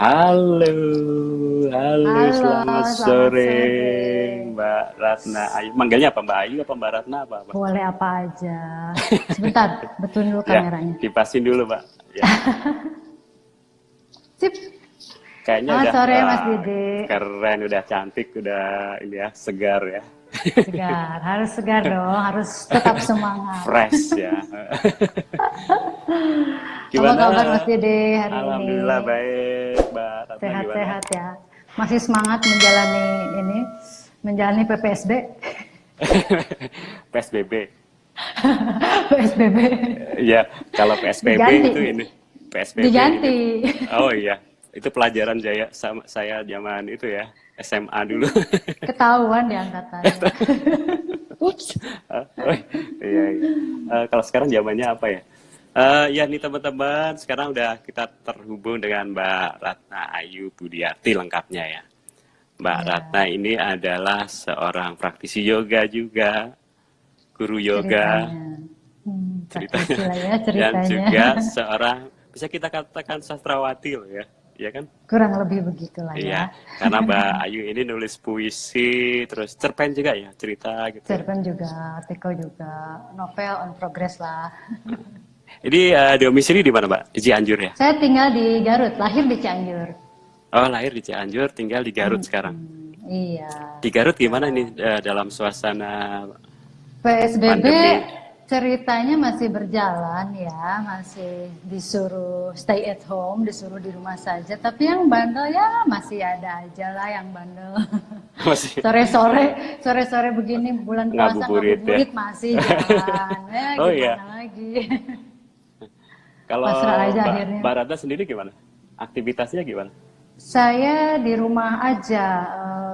Halo, halo, Halo, selamat selamat sore, sore. Mbak Ratna Ayu. Manggilnya apa, Mbak Ayu apa Mbak Ratna apa? Boleh apa aja. Sebentar, betulin dulu Ya, kameranya. dipasin dulu, Mbak. Ya, Sip. kayaknya Selamat udah sore, Mas Dede. keren, udah cantik, udah ini ya, segar ya, Segar, harus segar dong, harus tetap semangat. fresh ya. Apa Gimana? kabar Mas Dede hari ini? Alhamdulillah baik, Mbak Ratna gimana? Sehat-sehat ya. Masih semangat menjalani PPSB, PSBB. PSBB. Ya, kalau PSBB Diganti, itu ini, PSBB ini. diganti. Oh iya, itu pelajaran sama saya zaman itu ya, SMA dulu. Ketahuan di angkatannya. Ups. Oh, iya, iya. Kalau sekarang zamannya apa ya? Ya nih teman-teman, sekarang udah kita terhubung dengan Mbak Ratna Ayu Budiarti lengkapnya ya. Mbak Ratna Ya, ini adalah seorang praktisi yoga juga, guru yoga ceritanya. Praktisi ceritanya, lah ya dan ceritanya. juga seorang bisa kita katakan sastrawati loh ya kan? Kurang lebih begitulah Iya, ya. karena Mbak Ayu ini nulis puisi, terus cerpen juga ya, cerita gitu ya. Cerpen juga, artikel juga, novel on progress lah. Jadi domisili di mana, Mbak? Di Cianjur ya? Saya tinggal di Garut, lahir di Cianjur. Oh, lahir di Cianjur, tinggal di Garut sekarang. Iya. Di Garut gimana nih dalam suasana PSBB pandemi? ceritanya masih berjalan ya, masih disuruh stay at home, disuruh di rumah saja. Tapi yang bandel ya masih ada aja lah yang bandel. Masih Sore-sore begini bulan puasa ngabuburit ya? ngabuburit masih jalan. Ya Oh iya, gimana lagi? kalau Pasrah aja Mbak, akhirnya. Mbak Ratna sendiri gimana? Aktivitasnya gimana? Saya di rumah aja,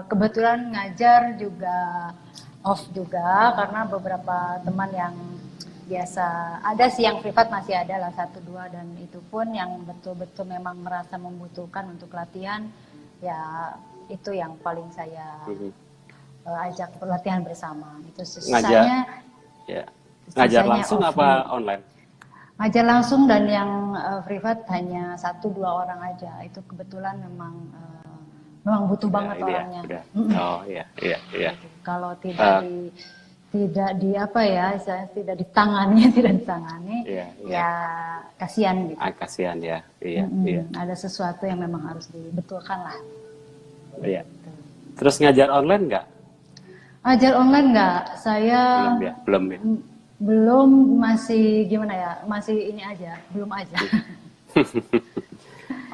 kebetulan ngajar juga off juga karena beberapa teman yang biasa ada sih yang privat masih ada lah satu dua dan itu pun yang betul-betul memang merasa membutuhkan untuk latihan ya itu yang paling saya Mhm. ajak pelatihan bersama itu Ngajar, sisanya ya. Ngajar sisanya langsung off dulu. apa online? Ngajar langsung dan yang privat hanya satu dua orang aja. Itu kebetulan memang butuh Udah banget ini ya, orangnya. udah. Oh iya, iya, iya. Kalau Eh, tidak di apa ya, saya tidak ditangani, tidak ditangani, iya, iya. ya kasihan gitu. Kasihan ya, iya, iya, Ada sesuatu yang memang harus dibetulkan lah. iya. Gitu. Terus ngajar online nggak? Ajar online nggak? Saya Belum ya, belum ya. belum masih gimana ya, masih ini aja, belum aja.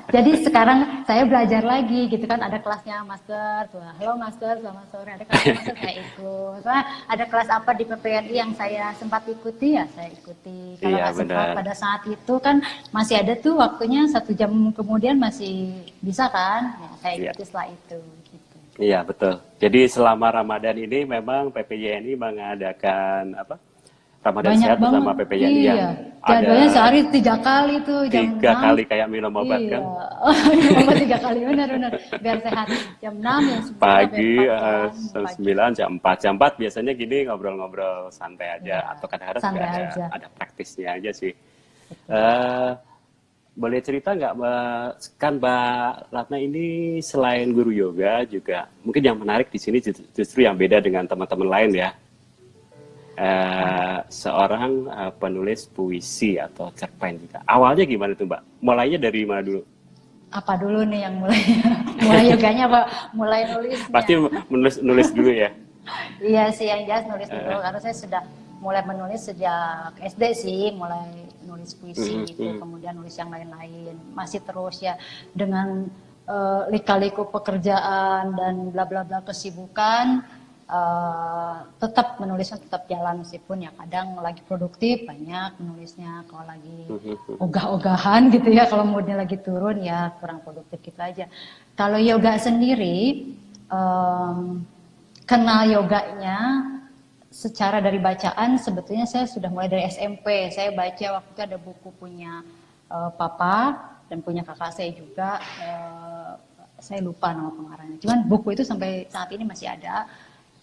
Jadi sekarang saya belajar lagi gitu kan ada kelasnya master, tuh, halo master selamat sore, ada kelasnya master saya ikut. Wah, ada kelas apa di PPNI yang saya sempat ikuti ya saya ikuti. Kalau Iya nggak sempat benar. pada saat itu kan masih ada tuh waktunya 1 jam kemudian masih bisa kan, ya, saya Iya, ikuti setelah itu. Gitu. iya betul. Jadi selama Ramadan ini memang PPJNI mengadakan apa? Ramadan Banyak Sehat bersama banget, PPJNI yang iya. ada Jadwalnya sehari 3 kali tuh jam 3 6. kali kayak minum obat Iya, kan? cuma 3 kali benar-benar biar sehat. Jam 6, jam 9, jam Pagi 4 kan jam pagi. 9, jam 4. Jam 4 biasanya gini ngobrol-ngobrol santai aja Iya, atau kadang-kadang juga santai ada aja. ada praktisnya aja sih. Betul. Eh, boleh cerita nggak, Mbak? Kan Mbak Ratna ini selain guru yoga juga, mungkin yang menarik di sini justru yang beda dengan teman-teman lain ya. Seorang penulis puisi atau cerpen juga. Awalnya gimana tuh, Mbak? Mulainya dari mana dulu? Apa dulu nih yang mulai mulai yoganya apa mulai Pasti nulisnya? nulis dulu ya. Iya sih yang jelas nulis dulu Eh, karena saya sudah mulai menulis sejak SD sih, mulai nulis puisi gitu, mm. kemudian nulis yang lain-lain. Masih terus ya dengan lika-liku pekerjaan dan bla bla bla kesibukan tetap menulisnya tetap jalan meskipun ya kadang lagi produktif banyak menulisnya, kalau lagi ogah-ogahan gitu ya, kalau moodnya lagi turun ya kurang produktif gitu aja. Kalau yoga sendiri kenal yoganya secara dari bacaan sebetulnya saya sudah mulai dari SMP. Saya baca waktu itu ada buku punya papa dan punya kakak saya juga. Saya lupa nama pengarangnya. Cuman buku itu sampai saat ini masih ada.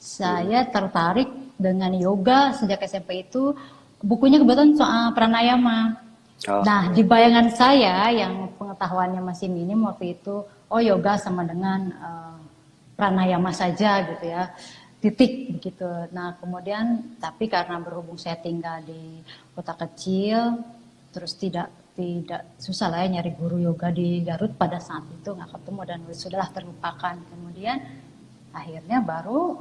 Saya tertarik dengan yoga sejak SMP itu. Bukunya kebetulan soal pranayama. Oh, Nah, di bayangan saya yang pengetahuannya masih minim waktu itu, oh yoga sama dengan pranayama saja gitu ya, titik begitu. Nah kemudian tapi karena berhubung saya tinggal di kota kecil, terus tidak susah lah ya nyari guru yoga di Garut pada saat itu, nggak ketemu dan sudahlah terlupakan. Kemudian akhirnya baru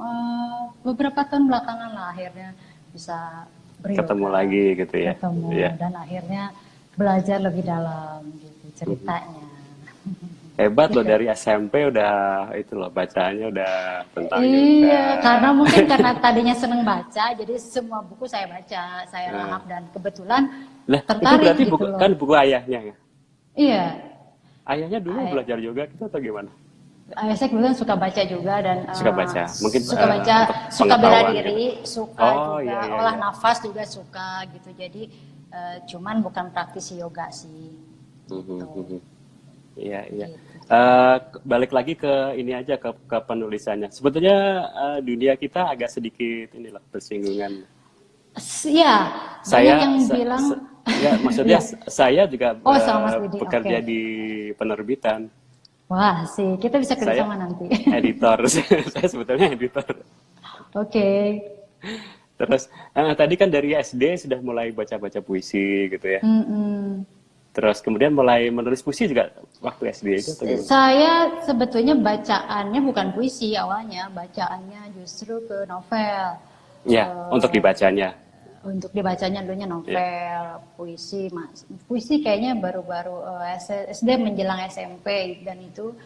beberapa tahun belakangan lah akhirnya bisa beryoga, Ketemu lagi gitu ya. ketemu Iya. dan akhirnya belajar lebih dalam gitu ceritanya. Hebat loh, Gitu. dari SMP udah itu loh, bacaannya udah tentang yoga. Iya, karena mungkin karena tadinya seneng baca, jadi semua buku saya baca, saya lahap dan kebetulan Lah, itu tertarik berarti gitu buku, loh. kan buku ayahnya ya? Iya, Ayahnya dulu Ay- belajar yoga gitu atau gimana? saya kebetulan suka baca juga dan Suka baca. Mungkin suka baca, untuk suka bela pengetahuan diri, gitu. suka Oh, juga iya, iya, olah iya. nafas juga suka gitu. Jadi cuman bukan praktisi yoga sih. Gitu. Iya, iya. Gitu. Balik lagi ke ini aja, ke penulisannya. Sebetulnya dunia kita agak sedikit inilah bersinggungan. Iya, banyak yang bilang Ya, maksudnya Iya. saya juga Oh, sama Mas Didi, bekerja oke. di penerbitan. Wah sih, kita bisa Saya kerjasama nanti. editor. Saya sebetulnya editor. Oke. Terus tadi kan dari SD sudah mulai baca-baca puisi gitu ya. Mm-mm. Terus kemudian mulai menulis puisi juga waktu SD itu atau gimana? Saya sebetulnya bacaannya bukan puisi awalnya, bacaannya justru ke novel. Ya, untuk dibacanya. Untuk dibacanya dulunya novel, puisi, puisi kayaknya baru-baru SD menjelang SMP dan itu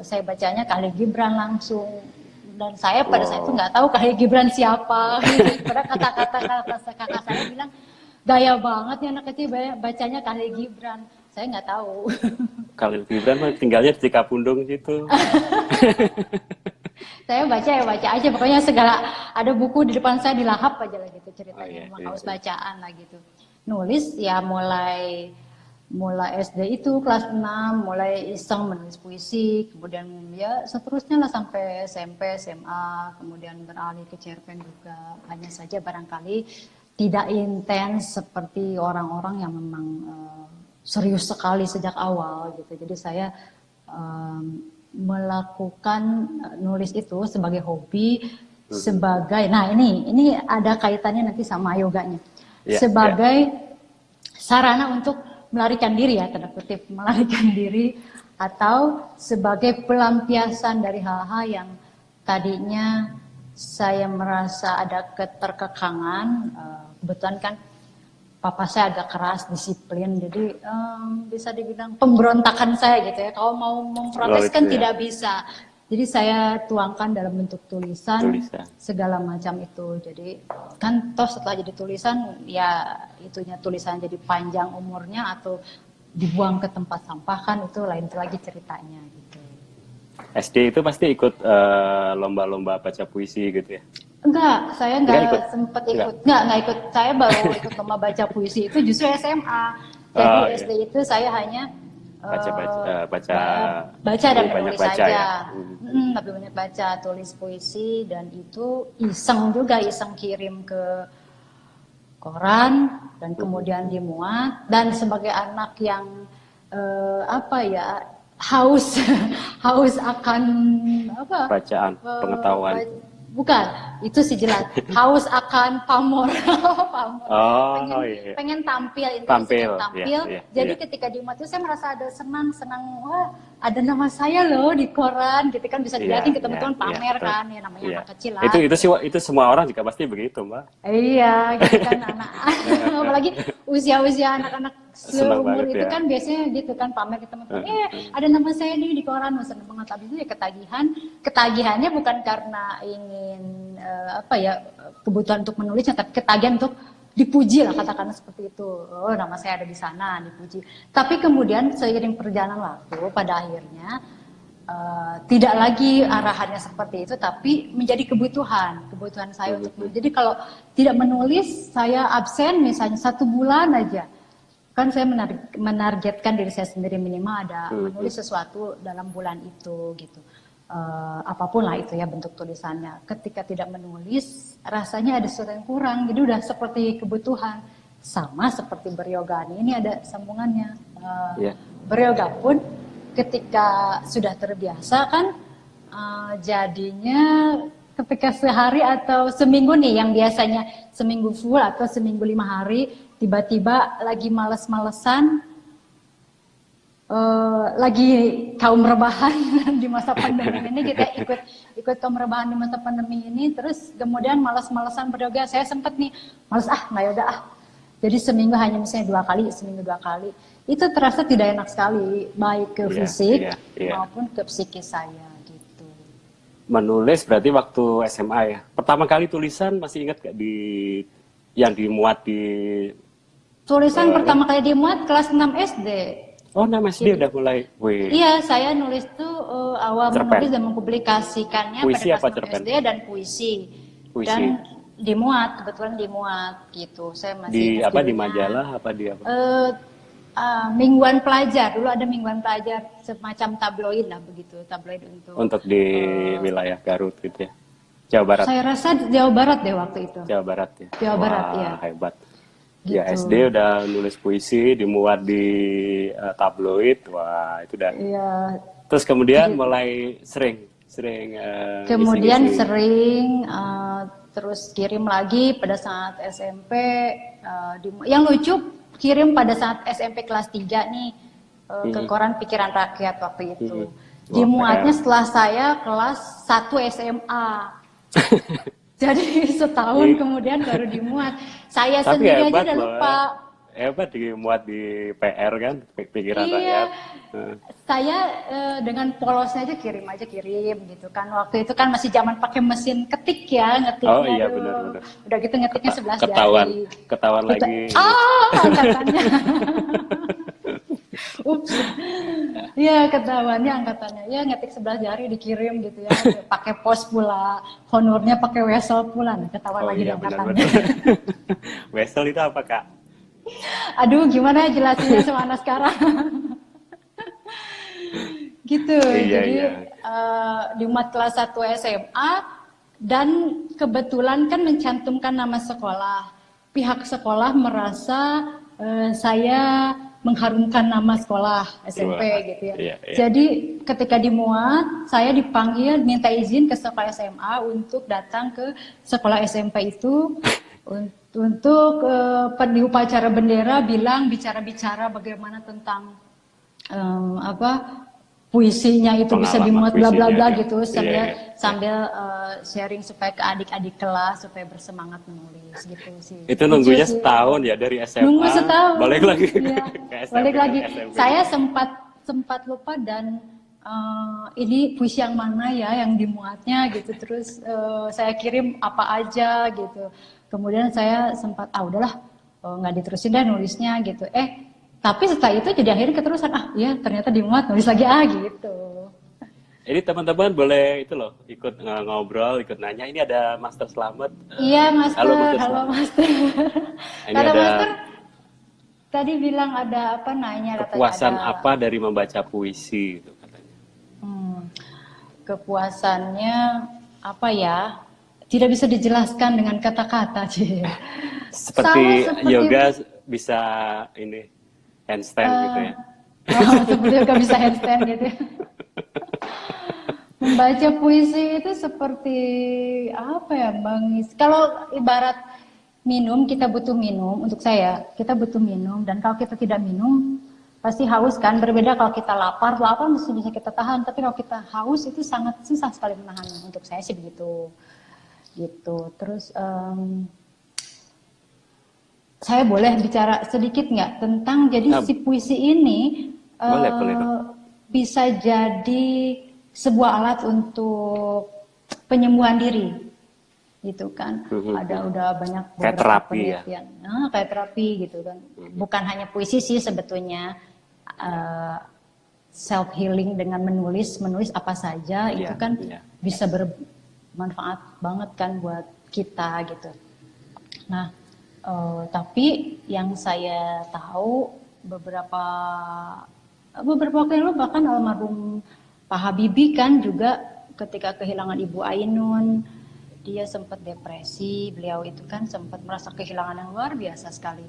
saya bacanya Khalil Gibran langsung dan saya pada saat itu nggak tahu Khalil Gibran siapa. Pada kata-kata kakak saya bilang gaya banget nih anak kecil bacanya Khalil Gibran. Saya nggak tahu. Khalil Gibran mah tinggalnya di Cikapundung gitu. Saya baca aja, pokoknya segala ada buku di depan saya dilahap aja lah gitu ceritanya, Oh, iya, memang iya, haus iya. bacaan lah gitu. Nulis ya mulai SD itu kelas 6 mulai iseng menulis puisi, kemudian ya seterusnya lah sampai SMP, SMA, kemudian beralih ke cerpen juga. Hanya saja barangkali tidak intens seperti orang-orang yang memang serius sekali sejak awal gitu. Jadi saya melakukan nulis itu sebagai hobi, sebagai, nah ini ada kaitannya nanti sama yoganya, Ya, sebagai sarana untuk melarikan diri ya, tanda kutip melarikan diri, atau sebagai pelampiasan dari hal-hal yang tadinya saya merasa ada keterkekangan. Kebetulan kan papa saya agak keras, disiplin, jadi bisa dibilang pemberontakan saya gitu ya. Kalau mau memprotes kan Oh, itu ya. tidak bisa. Jadi saya tuangkan dalam bentuk tulisan, Tulisan. segala macam itu. Jadi kan toh setelah jadi tulisan, ya itunya tulisan jadi panjang umurnya atau dibuang ke tempat sampah kan itu lain lagi ceritanya gitu. SD itu pasti ikut lomba-lomba baca puisi gitu ya. Enggak, saya Enggak enggak ikut? sempat Enggak. ikut. Enggak ikut. Saya baru ikut lomba baca puisi itu justru SMA. Jadi Oh, iya. SD itu saya hanya Baca baca dan lebih banyak menulis baca saja. ya. Lebih banyak baca, tulis puisi dan itu iseng juga, iseng kirim ke koran dan kemudian dimuat, dan sebagai anak yang apa ya, haus haus akan apa? Bacaan, pengetahuan. Bukan, itu sih jelas. Haus akan pamor. Pamor. Oh, iya. Pengen tampil, intinya Tampil, pengen tampil. iya, iya, Jadi iya. ketika di umat itu saya merasa ada senang, wah ada nama saya loh di koran, gitu kan bisa Iya, dilihatin ke teman-teman, iya, pamer betul. kan, ya namanya Iya. anak kecil lah. Itu semua orang juga pasti begitu, Mbak. Iya, gitu kan anak, apalagi usia-usia anak-anak Senang seumur banget itu ya. kan biasanya gitu kan pamer ke teman-teman. Ada nama saya nih di koran, seneng banget. Tapi itu ya ketagihannya bukan karena ingin apa ya kebutuhan untuk menulisnya, tapi ketagihan untuk dipuji lah, katakanlah seperti itu. Oh, nama saya ada di sana, dipuji. Tapi kemudian seiring perjalanan waktu, pada akhirnya tidak lagi arahannya seperti itu, tapi menjadi kebutuhan saya untuk menulis. Jadi kalau tidak menulis, saya absen misalnya 1 bulan aja. Kan saya menargetkan diri saya sendiri minimal ada menulis sesuatu dalam bulan itu gitu. Apapun lah itu ya bentuk tulisannya. Ketika tidak menulis, rasanya ada sesuatu yang kurang. Jadi udah seperti kebutuhan. Sama seperti beryoga ini ada sambungannya. Iya. Beliau pun ketika sudah terbiasa kan, jadinya ketika sehari atau seminggu nih, yang biasanya seminggu full atau seminggu 5 hari, tiba-tiba lagi males-malesan, lagi kaum rebahan di masa pandemi ini, kita ikut kaum rebahan di masa pandemi ini, terus kemudian malas-malasan beryoga, saya sempet nih males nggak yoga jadi seminggu hanya misalnya 2 kali, seminggu 2 kali, itu terasa tidak enak sekali, baik ke fisik maupun ke psikis saya gitu. Menulis berarti waktu SMA ya, pertama kali tulisan masih ingat gak yang dimuat di Tulisan pertama kali dimuat kelas 6 SD. Oh, nama SD udah mulai. Wih. Iya, saya nulis tuh awal Cerpen. menulis dan mempublikasikannya Puisi pada apa kelas 6 cerpen? SD dan puisi. Puisi. Dan dimuat, kebetulan dimuat gitu. Saya masih Di ingat apa, di judulnya. majalah apa di apa? Mingguan Pelajar. Dulu ada Mingguan Pelajar, semacam tabloid lah begitu, tabloid Untuk di wilayah Garut gitu ya. Jawa Barat. Saya rasa Jawa Barat deh waktu itu. Jawa Barat ya. Jawa Barat, Wah, ya. hebat. Gitu. Ya SD udah nulis puisi, dimuat di tabloid. Wah, itu udah. Iya. Terus kemudian mulai sering Kemudian isi-isi. sering terus kirim lagi pada saat SMP. Yang lucu, kirim pada saat SMP kelas 3 nih ke koran Pikiran Rakyat waktu itu. Dimuatnya setelah saya kelas 1 SMA. Jadi setahun kemudian baru dimuat. Saya Tapi sendiri aja hebat udah loh. lupa. Hebat dimuat di PR kan, Pikiran Iya, Rakyat. saya dengan polosnya aja kirim gitu kan. Waktu itu kan masih zaman pakai mesin ketik ya, ngetiknya. Oh iya, aduh. benar-benar. Udah gitu ngetiknya 11 jari. Ketahuan Gitu. lagi. Angkatannya. Ups. Iya, ketahuannya angkatannya. Ya ngetik 11 jari dikirim gitu ya. Pakai pos pula, honornya pakai wesel pula. Nah, ketahuan Oh lagi iya, angkatannya. benar-benar. Wesel itu apa, Kak? Aduh, gimana jelasinnya sama anak sekarang? Gitu. Iya, Jadi iya. di mat kelas 1 SMA dan kebetulan kan mencantumkan nama sekolah. Pihak sekolah merasa saya mengharumkan nama sekolah SMP gitu ya. Iya, iya. Jadi ketika dimuat, saya dipanggil minta izin ke sekolah SMA untuk datang ke sekolah SMP itu untuk di upacara bendera bicara-bicara bagaimana tentang puisinya itu bisa dimuat bla bla bla gitu sambil sharing supaya ke adik-adik kelas supaya bersemangat menulis gitu sih. Itu nunggunya setahun ya dari SMA. Nunggu setahun. Balik lagi. Ya, ke SMP, balik lagi. ke SMP. Saya sempat lupa dan ini puisi yang mana ya yang dimuatnya gitu. Terus saya kirim apa aja gitu. Kemudian saya sempat udahlah nggak diterusin dah nulisnya gitu. Tapi setelah itu jadi akhirnya keterusan, iya ternyata dimuat, nulis lagi gitu. Ini teman-teman boleh itu loh, ikut ngobrol, ikut nanya. Ini ada Master Slamet. Iya Master, Halo Master. Ini Kata ada Master, tadi bilang ada apa nanya. kepuasan ada, apa dari membaca puisi itu katanya. Kepuasannya apa ya? Tidak bisa dijelaskan dengan kata-kata sih. Seperti yoga bisa ini handstand gitu ya. Seperti yoga bisa handstand gitu. Membaca puisi itu seperti apa ya Bang? Kalau ibarat minum, kita butuh minum. Untuk saya, kita butuh minum. Dan kalau kita tidak minum, pasti haus kan. Berbeda kalau kita lapar masih bisa kita tahan. Tapi kalau kita haus itu sangat susah sekali menahannya. Untuk saya sih begitu. Gitu. Terus saya boleh bicara sedikit nggak tentang jadi si puisi ini boleh. bisa jadi sebuah alat untuk penyembuhan diri, gitu kan? Ada udah banyak kayak terapi penelitian, kayak terapi gitu kan? Bukan hanya puisi sih sebetulnya, self healing dengan menulis apa saja itu kan bisa bermanfaat banget kan buat kita gitu. Nah. Tapi yang saya tahu beberapa waktu yang lalu bahkan almarhum Pak Habibie kan juga ketika kehilangan Ibu Ainun dia sempat depresi, beliau itu kan sempat merasa kehilangan yang luar biasa sekali.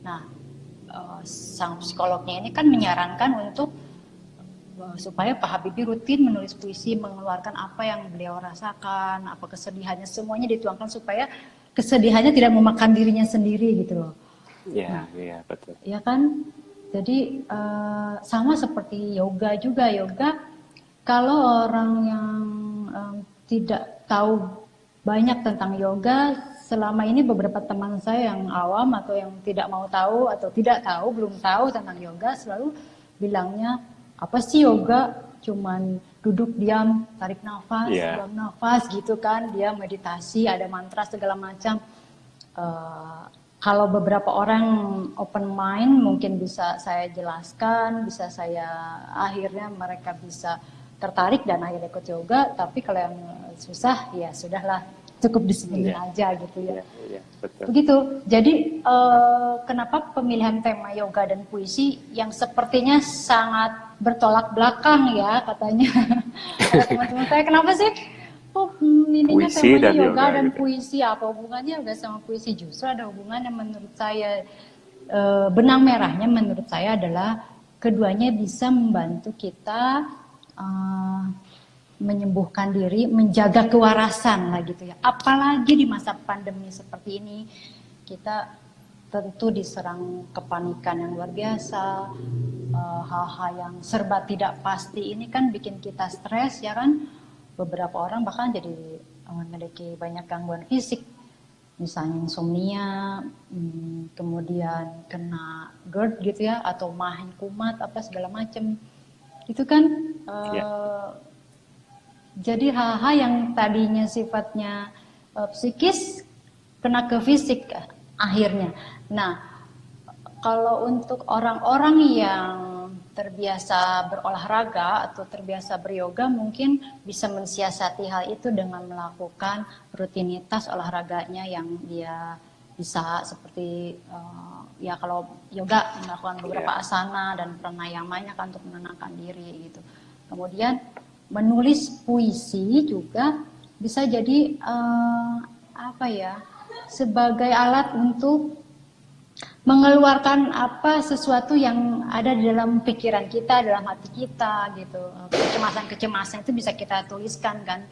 Nah sang psikolognya ini kan menyarankan untuk supaya Pak Habibie rutin menulis puisi, mengeluarkan apa yang beliau rasakan, apa kesedihannya, semuanya dituangkan supaya kesedihannya tidak memakan dirinya sendiri gitu loh. Iya, iya betul. Ya kan? Jadi sama seperti yoga juga. Yoga kalau orang yang tidak tahu banyak tentang yoga, selama ini beberapa teman saya yang awam atau yang tidak mau tahu atau tidak tahu, belum tahu tentang yoga, selalu bilangnya, apa sih yoga? Cuman duduk diam, tarik nafas, buang nafas gitu kan, dia meditasi, ada mantra segala macam. Kalau beberapa orang open mind mungkin bisa saya jelaskan, bisa saya akhirnya mereka bisa tertarik dan akhirnya ikut yoga. Tapi kalau yang susah ya sudahlah, cukup disiplin aja gitu ya. Betul. Begitu. Jadi kenapa pemilihan tema yoga dan puisi yang sepertinya sangat bertolak belakang ya katanya. Ada teman-teman saya, kenapa sih ininya temanya yoga dan gitu. Puisi, apa hubungannya yoga sama puisi? Justru ada hubungannya menurut saya. Benang merahnya menurut saya adalah keduanya bisa membantu kita menyembuhkan diri, menjaga kewarasan lah gitu ya. Apalagi di masa pandemi seperti ini, kita tentu diserang kepanikan yang luar biasa, hal-hal yang serba tidak pasti ini kan bikin kita stres ya kan. Beberapa orang bahkan jadi memiliki banyak gangguan fisik, misalnya insomnia, kemudian kena GERD gitu ya, atau mah kumat apa segala macam. Itu kan jadi hal-hal yang tadinya sifatnya psikis kena ke fisik akhirnya. Nah, kalau untuk orang-orang yang terbiasa berolahraga atau terbiasa beryoga mungkin bisa mensiasati hal itu dengan melakukan rutinitas olahraganya yang dia bisa, seperti ya kalau yoga melakukan beberapa asana dan pranayamanya kan untuk menenangkan diri gitu. Kemudian menulis puisi juga bisa jadi sebagai alat untuk mengeluarkan sesuatu yang ada di dalam pikiran kita, dalam hati kita gitu. Kecemasan-kecemasan itu bisa kita tuliskan kan,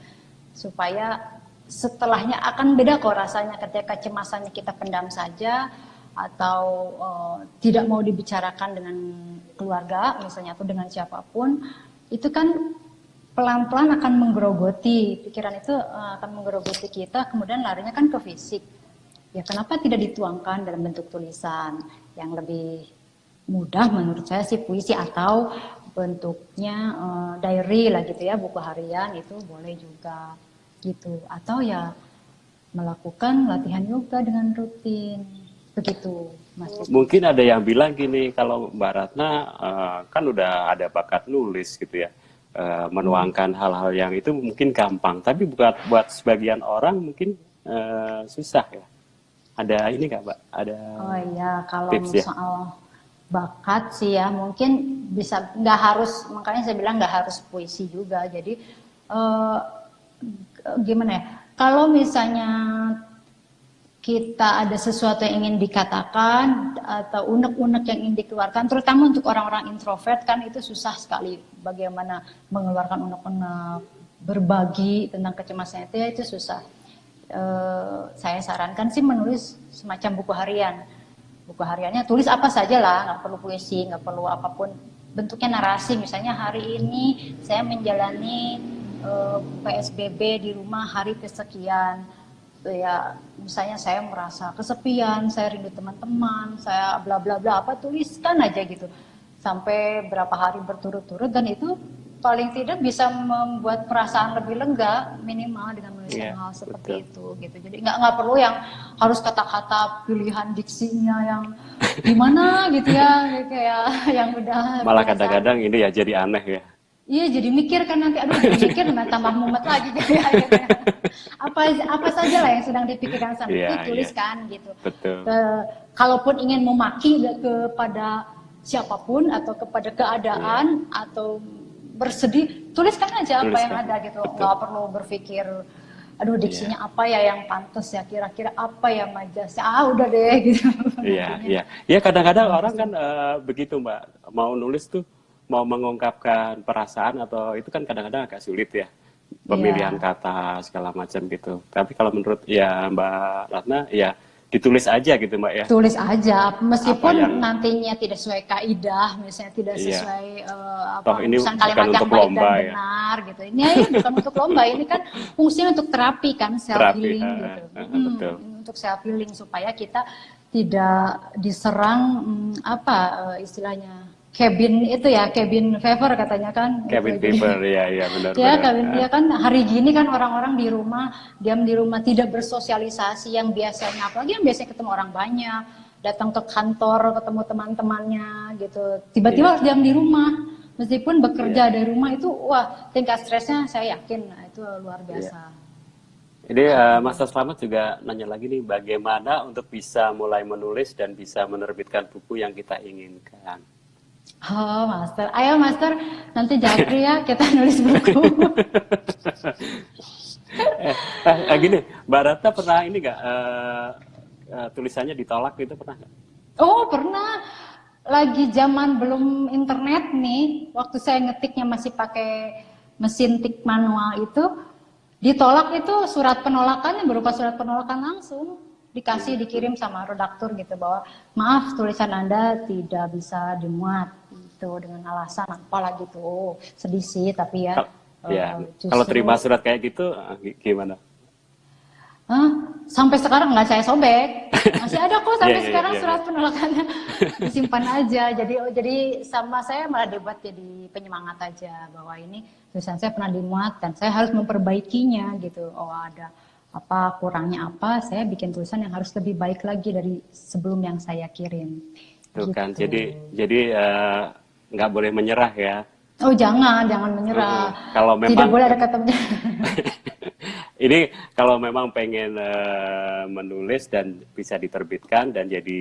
supaya setelahnya akan beda kok rasanya ketika kecemasannya kita pendam saja atau tidak mau dibicarakan dengan keluarga misalnya atau dengan siapapun. Itu kan pelan-pelan akan menggerogoti, pikiran itu akan menggerogoti kita, kemudian larinya kan ke fisik. Ya kenapa tidak dituangkan dalam bentuk tulisan yang lebih mudah menurut saya sih puisi, atau bentuknya diary lah gitu ya, buku harian itu boleh juga gitu. Atau ya melakukan latihan yoga dengan rutin, begitu Mas. Mungkin ada yang bilang gini, kalau Mbak Ratna kan udah ada bakat nulis gitu ya. Menuangkan hal-hal yang itu mungkin gampang, tapi buat sebagian orang mungkin susah ya. Ada ini nggak Mbak? Ada oh iya, kalau tips, soal bakat sih ya mungkin bisa, nggak harus, makanya saya bilang nggak harus puisi juga. Jadi gimana ya, kalau misalnya kita ada sesuatu yang ingin dikatakan atau unek-unek yang ingin dikeluarkan, terutama untuk orang-orang introvert kan itu susah sekali bagaimana mengeluarkan unek-unek, berbagi tentang kecemasan itu susah. Saya sarankan sih menulis semacam buku harian. Buku hariannya tulis apa saja lah, nggak perlu puisi, nggak perlu apapun, bentuknya narasi. Misalnya hari ini saya menjalani PSBB di rumah hari kesekian. Ya misalnya saya merasa kesepian, saya rindu teman-teman, saya bla bla bla, tuliskan aja gitu sampai berapa hari berturut-turut, dan itu paling tidak bisa membuat perasaan lebih lega minimal dengan menuliskan hal seperti itu gitu. Jadi nggak perlu yang harus kata-kata pilihan diksinya yang gimana gitu ya, kayak yang udah malah kadang-kadang ini ya jadi aneh ya. Iya, jadi mikir kan nanti, jadi mikir tambah mumet lagi gitu ya. Apa saja lah yang sedang dipikirkan sama itu tuliskan gitu. Betul. Kalaupun ingin memaki kepada siapapun atau kepada keadaan atau bersedih, tuliskan aja apa yang ada gitu. Nggak perlu berpikir aduh Iya. diksinya apa ya yang pantas ya, kira-kira apa ya majasnya, udah deh gitu. Iya, Nantinya iya. Ya kadang-kadang bagus orang kan juga. begitu Mbak, mau nulis tuh, mau mengungkapkan perasaan atau itu kan kadang-kadang agak sulit ya, pemilihan Iya. kata segala macam gitu. Tapi kalau menurut ya Mbak Ratna, ya ditulis aja gitu Mbak ya, Tulis aja, apa yang meskipun nantinya tidak sesuai kaidah, misalnya tidak iya. sesuai Toh ini rumusan bukan kalimat yang untuk baik dan lomba ya, benar gitu. Ini ya bukan untuk lomba, ini kan fungsinya untuk terapi kan, self terapi, healing gitu. betul. Ini untuk self healing supaya kita tidak diserang istilahnya cabin itu ya, cabin fever katanya kan gitu. Cabin Jadi fever, ya, ya ya, benar-benar. kalian ya kan hari gini kan orang-orang di rumah, diam di rumah, tidak bersosialisasi yang biasanya, apalagi yang biasanya ketemu orang banyak, datang ke kantor, ketemu teman-temannya gitu. Tiba-tiba Iya, harus diam di rumah. Meskipun iya, bekerja dari rumah itu, wah tingkat stresnya saya yakin itu luar iya. biasa. Jadi Gitu. Master Slamet juga nanya lagi nih, bagaimana untuk bisa mulai menulis dan bisa menerbitkan buku yang kita inginkan. Oh, Master. Ayo, Master. Nanti japri ya, kita nulis buku. Gini, Mbak Ratna pernah ini nggak tulisannya ditolak gitu pernah nggak? Oh, pernah. Lagi zaman belum internet nih, waktu saya ngetiknya masih pakai mesin tik manual itu, ditolak itu surat penolakannya berupa surat penolakan langsung. Dikasih, dikirim sama redaktur gitu bahwa maaf tulisan Anda tidak bisa dimuat itu dengan alasan apalah gitu. Oh, sedih sih tapi ya Kal- Ya, kalau justru terima surat kayak gitu gimana? Hah? Sampai sekarang nggak saya sobek. Masih ada kok Iya, sampai iya, iya, sekarang iya, iya. surat penolakannya. Disimpan aja. Jadi sama saya malah debat jadi penyemangat aja bahwa ini tulisan saya pernah dimuat dan saya harus memperbaikinya gitu. Oh ada apa kurangnya apa, saya bikin tulisan yang harus lebih baik lagi dari sebelum yang saya kirim. Tuh kan, Gitu. jadi nggak boleh menyerah ya. Oh jangan menyerah. Kalau Tidak memang boleh ada kata menyerah. ini kalau memang pengen menulis dan bisa diterbitkan dan jadi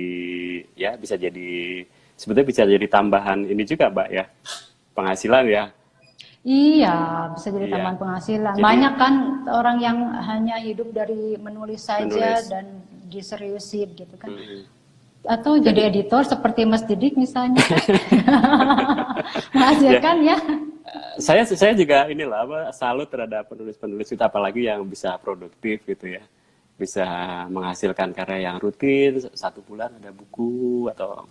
ya bisa jadi sebetulnya bisa jadi tambahan ini juga Mbak ya, penghasilan ya. Iya, bisa jadi Iya. tambahan penghasilan. Jadi Banyak kan orang yang hanya hidup dari menulis saja menulis. dan diseriusin gitu kan. Mm. Atau jadi Jadi editor seperti Mas Didik misalnya kan. ya Menghasilkan ya. saya juga inilah apa salut terhadap penulis-penulis itu apalagi yang bisa produktif gitu ya. Bisa menghasilkan karya yang rutin, satu bulan ada buku atau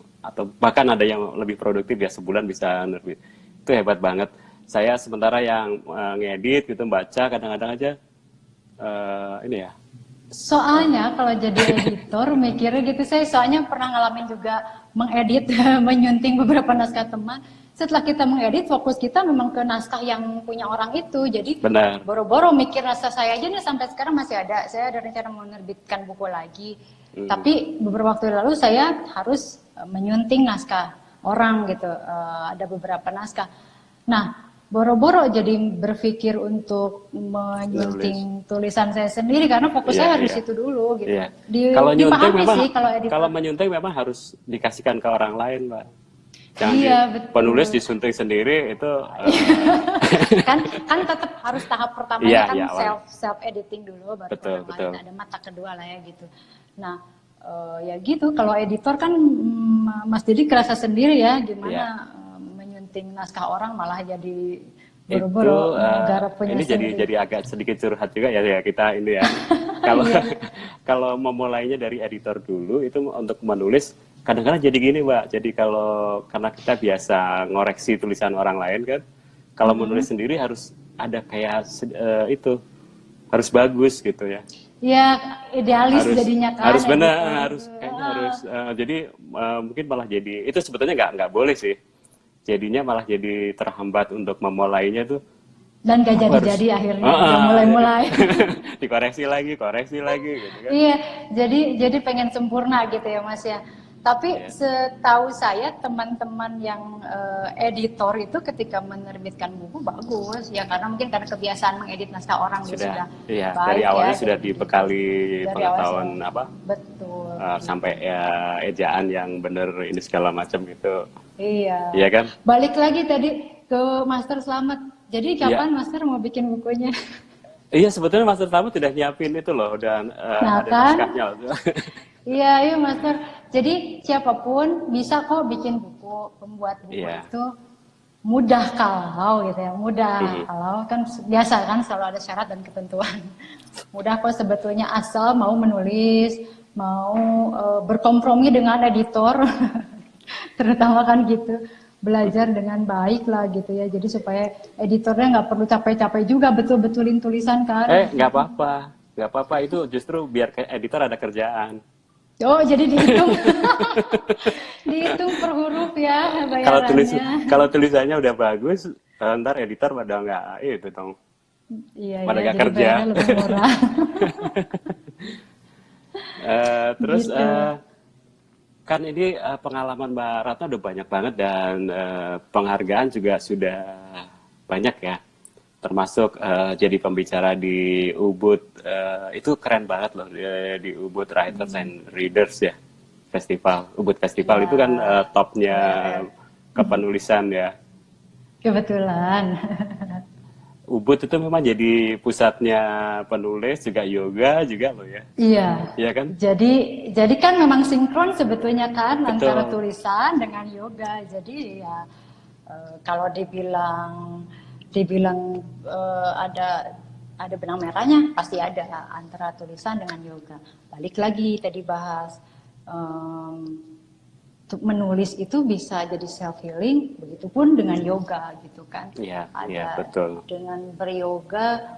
bahkan ada yang lebih produktif ya sebulan bisa nerbit. Itu hebat banget. Saya sementara yang ngedit gitu baca kadang-kadang aja ini ya. Soalnya kalau jadi editor mikirnya gitu, saya soalnya pernah ngalamin juga mengedit, menyunting beberapa naskah teman. Setelah kita mengedit, fokus kita memang ke naskah yang punya orang itu. Jadi Benar. boro-boro mikir naskah saya aja nih sampai sekarang masih ada. Saya ada rencana mau menerbitkan buku lagi. Hmm. Tapi beberapa waktu lalu saya harus menyunting naskah orang gitu. Ada beberapa naskah. Nah, boro-boro jadi berpikir untuk Menulis. menyunting tulisan saya sendiri karena fokus Iya, saya harus iya. itu dulu gitu. Iya. Kalau nyunting Dipahami memang sih kalau editor. menyunting memang harus dikasihkan ke orang lain, Mbak. Jangan Iya penulis betul. disunting sendiri itu kan tetap harus tahap iya, pertamanya kan iya, awal. self editing dulu baru ke Betul, orang betul. lain ada mata kedua lah ya gitu. Nah ya gitu kalau editor kan Mas Didi kerasa sendiri ya gimana Iya. menyunting naskah orang malah jadi Itu boro-boro menggarap punya ini sendiri. jadi agak sedikit curhat juga ya kita ini ya. Kalau Iya. kalau memulainya dari editor dulu itu untuk menulis kadang-kadang jadi gini, Mbak. Jadi karena kita biasa ngoreksi tulisan orang lain kan, kalau menulis sendiri harus ada kayak itu harus bagus gitu ya. Ya idealis Harus jadinya kan harus benar, editor. harus kayaknya harus jadi mungkin malah jadi itu sebetulnya nggak boleh sih. Jadinya malah jadi terhambat untuk memulainya tuh. Dan gak Aku harus jadi-jadi akhirnya udah mulai-mulai. dikoreksi lagi gitu kan. Iya, jadi pengen sempurna gitu ya Mas ya. Tapi Iya. setahu saya teman-teman yang editor itu ketika menerbitkan buku bagus ya karena mungkin karena kebiasaan mengedit naskah orang dia sudah Iya, baik dari awalnya ya. sudah Jadi dibekali dari awal pengetahuan sudah apa betul. sampai ya ejaan yang bener ini segala macam gitu. Iya. Iya kan? Balik lagi tadi ke Master Slamet. Jadi Iya. kapan Master mau bikin bukunya? Iya, sebetulnya Master Tamu tidak nyiapin itu loh, dan Nah ada kan, naskahnya loh. iya Master. Jadi siapapun bisa kok bikin buku. Pembuat buku Iya. itu mudah kalau gitu ya, mudah Mhm. kalau kan biasa kan selalu ada syarat dan ketentuan. Mudah kok sebetulnya asal mau menulis, mau berkompromi dengan editor, terutama kan gitu. Belajar dengan baik lah gitu ya. Jadi supaya editornya nggak perlu capek-capek juga betul-betulin tulisan kan. Nggak apa-apa, nggak apa-apa, itu justru biar editor ada kerjaan. Oh, jadi dihitung, dihitung per huruf ya Kalau bayarannya. kalau tulisannya udah bagus, ntar editor pada nggak itu dong, Iya pada ya, nggak jadi kerja. bayarnya lebih murah. Terus Gitu. kan ini pengalaman Mbak Ratna udah banyak banget, dan penghargaan juga sudah banyak ya. Termasuk jadi pembicara di Ubud, itu keren banget loh, di Ubud Writers and Readers ya, festival. Ubud Festival Ya, itu kan topnya ya, ya. kepenulisan ya. Kebetulan. Ubud itu memang jadi pusatnya penulis, juga yoga juga loh ya. Iya. Iya kan? Jadi kan memang sinkron sebetulnya kan antara Betul. tulisan dengan yoga. Jadi ya kalau dibilang ada benang merahnya pasti ada antara tulisan dengan yoga. Balik lagi tadi bahas menulis itu bisa jadi self healing, begitupun dengan yoga gitu kan. Iya, iya Ada betul. dengan beryoga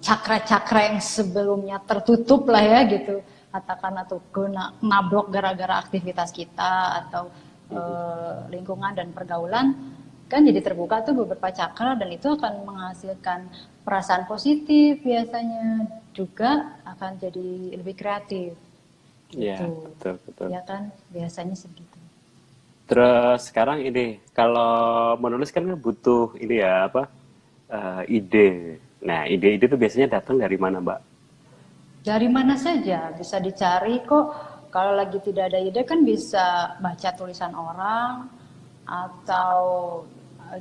cakra-cakra yang sebelumnya tertutup lah ya gitu, katakan atau nablok gara-gara aktivitas kita atau lingkungan dan pergaulan, kan jadi terbuka tuh beberapa cakra, dan itu akan menghasilkan perasaan positif, biasanya juga akan jadi lebih kreatif Iya, gitu betul, betul. ya kan, biasanya segitu. Terus sekarang ini, kalau menulis kan butuh ini ya, apa, ide. Nah, ide-ide itu biasanya datang dari mana, Mbak? Dari mana saja bisa dicari kok. Kalau lagi tidak ada ide kan bisa baca tulisan orang, atau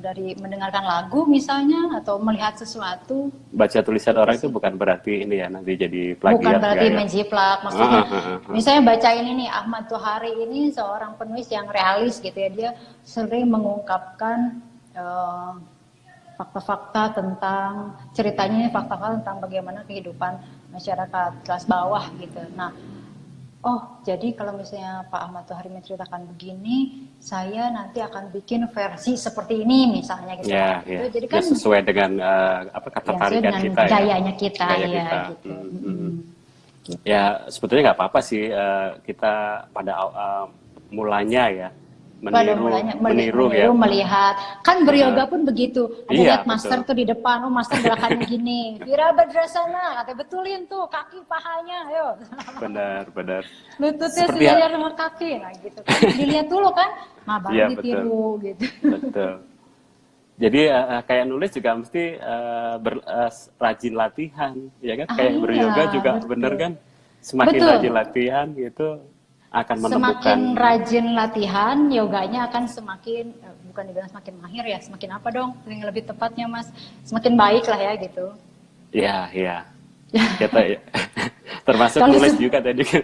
dari mendengarkan lagu misalnya, atau melihat sesuatu. Baca tulisan Itu orang itu sih. bukan berarti ini ya, nanti jadi Bukan plagiat berarti nggak ya? menjiplak, maksudnya misalnya baca ini nih, Ahmad Tuhari ini seorang penulis yang realis gitu ya, dia sering mengungkapkan fakta-fakta tentang ceritanya, fakta-fakta tentang bagaimana kehidupan masyarakat kelas bawah gitu. Nah, oh jadi kalau misalnya Pak Ahmad Tuhari menceritakan begini, saya nanti akan bikin versi seperti ini misalnya gitu. Ya, Gitu. ya. Jadi Ya kan sesuai dengan apa ya sesuai ketertarikan dengan kita ya, gayanya kita gaya ya kita. gitu. Gitu. Ya sebetulnya nggak apa-apa sih, kita pada mulanya ya Pada meniru, mulanya meniru ya. melihat, kan beryoga pun begitu, ada Iya lihat master betul, tuh di depan, oh master gerakannya gini, Virabhadrasana, katanya betulin tuh kaki pahanya, ayo benar, benar. lututnya Seperti sejajar sama kaki, nah gitu kan, dilihat dulu kan, nah baru iya betul, ditiru gitu. betul. Jadi kayak nulis juga mesti rajin latihan, ya kan? Ah Kayak iya beryoga juga bener betul, kan? Semakin betul. rajin latihan gitu akan menemukan. Semakin rajin latihan, yoganya akan semakin, bukan dibilang semakin mahir ya, semakin apa dong, yang lebih tepatnya mas, semakin baik lah ya gitu. Ya, ya. Kita termasuk Kalau nulis juga tadi kan.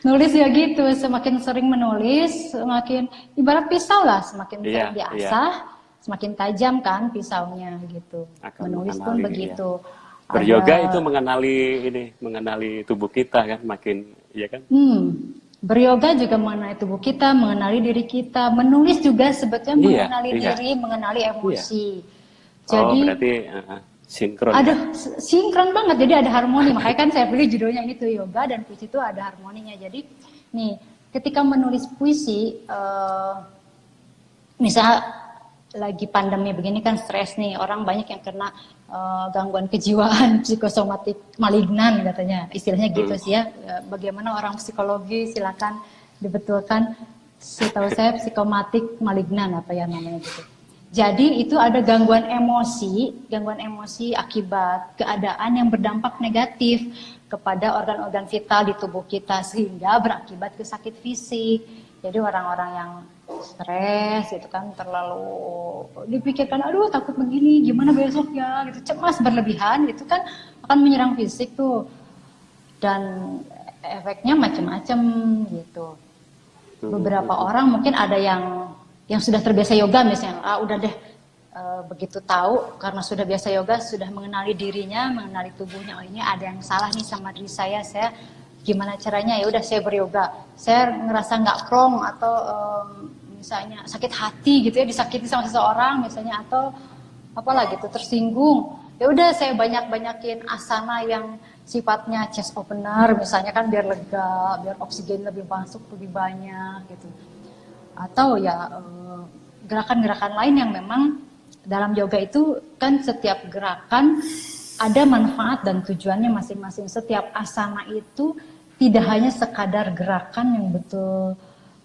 nulis ya gitu, semakin sering menulis, semakin ibarat pisau lah, semakin Iya, sering iya. diasah, semakin tajam kan pisaunya gitu. Akan Menulis pun mengenali, begitu. beryoga Ada itu mengenali tubuh kita kan, makin, ya kan? beryoga juga mengenali tubuh kita, mengenali diri kita. Menulis juga sebetulnya Iya, mengenali iya, diri, mengenali iya. emosi. Oh, Jadi berarti sinkron ada ya? sinkron banget, jadi ada harmoni. Makanya kan saya pilih judulnya itu, yoga dan puisi itu ada harmoninya. Jadi nih, ketika menulis puisi, misal lagi pandemi begini kan stres nih, orang banyak yang kena gangguan kejiwaan psikosomatik malignan katanya, istilahnya gitu sih ya. Bagaimana orang psikologi, silakan dibetulkan. Setahu saya psikomatik malignan apa ya namanya gitu. Jadi itu ada gangguan emosi akibat keadaan yang berdampak negatif kepada organ-organ vital di tubuh kita, sehingga berakibat ke sakit fisik. Jadi orang-orang yang stres itu kan terlalu dipikirkan, aduh takut begini, gimana besok ya, gitu, cemas berlebihan, itu kan akan menyerang fisik tuh, dan efeknya macam-macam gitu. Beberapa orang mungkin ada yang sudah terbiasa yoga misalnya, udah deh begitu tahu karena sudah biasa yoga, sudah mengenali dirinya, mengenali tubuhnya, oh ini ada yang salah nih sama diri saya gimana caranya, ya udah saya beryoga, saya ngerasa nggak plong atau misalnya sakit hati gitu ya, disakiti sama seseorang misalnya, atau apalah gitu, tersinggung, ya udah saya banyakin asana yang sifatnya chest opener misalnya kan, biar lega, biar oksigen lebih masuk lebih banyak gitu. Atau ya gerakan-gerakan lain yang memang dalam yoga itu kan setiap gerakan ada manfaat dan tujuannya masing-masing. Setiap asana itu tidak hanya sekadar gerakan yang betul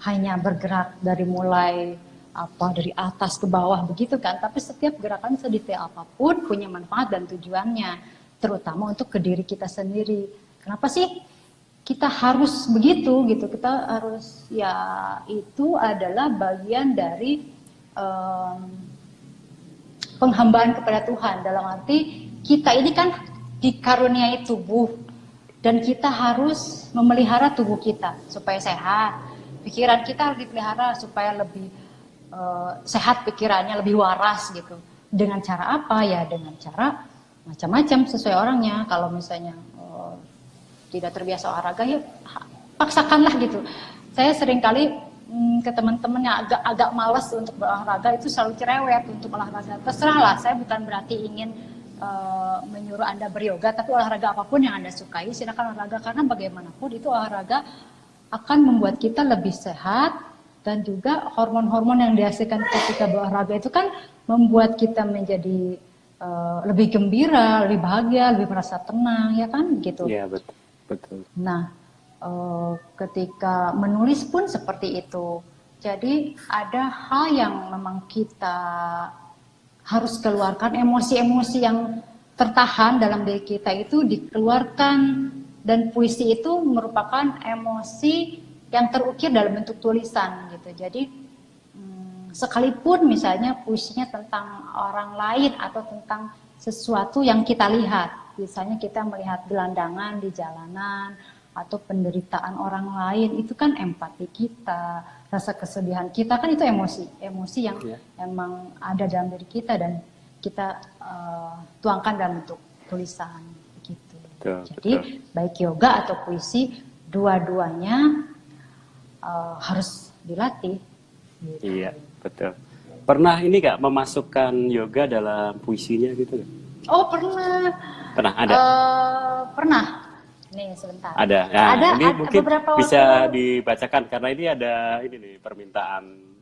hanya bergerak dari mulai dari atas ke bawah begitu kan, tapi setiap gerakan sedetail apapun punya manfaat dan tujuannya, terutama untuk ke diri kita sendiri. Kenapa sih kita harus begitu gitu? Kita harus, ya itu adalah bagian dari penghambaan kepada Tuhan, dalam arti kita ini kan dikaruniai tubuh dan kita harus memelihara tubuh kita supaya sehat. Pikiran kita harus dipelihara supaya lebih sehat pikirannya, lebih waras gitu. Dengan cara apa? Ya dengan cara macam-macam sesuai orangnya. Kalau misalnya tidak terbiasa olahraga, ya paksakanlah gitu. Saya seringkali ke teman-teman yang agak malas untuk berolahraga itu selalu cerewet untuk olahraga. Terserahlah, saya bukan berarti ingin menyuruh Anda beryoga, tapi olahraga apapun yang Anda sukai silakan olahraga, karena bagaimanapun itu olahraga akan membuat kita lebih sehat, dan juga hormon-hormon yang dihasilkan ketika berolahraga itu kan membuat kita menjadi lebih gembira, lebih bahagia, lebih merasa tenang, ya kan gitu. Iya, betul. Nah, ketika menulis pun seperti itu. Jadi ada hal yang memang kita harus keluarkan, emosi-emosi yang tertahan dalam diri kita itu dikeluarkan, dan puisi itu merupakan emosi yang terukir dalam bentuk tulisan gitu. Jadi sekalipun misalnya puisinya tentang orang lain atau tentang sesuatu yang kita lihat, misalnya kita melihat gelandangan di jalanan atau penderitaan orang lain, itu kan empati kita, rasa kesedihan kita kan itu emosi yang emang ada dalam diri kita dan kita tuangkan dalam bentuk tulisan gitu. Jadi baik yoga atau puisi, dua-duanya harus dilatih. Gitu. Iya, betul. Pernah ini gak memasukkan yoga dalam puisinya gitu? Oh pernah. Pernah ada? Pernah. Nih sebentar. Ada. Nah, ada ini mungkin bisa waktu... dibacakan karena ini ada ini nih permintaan.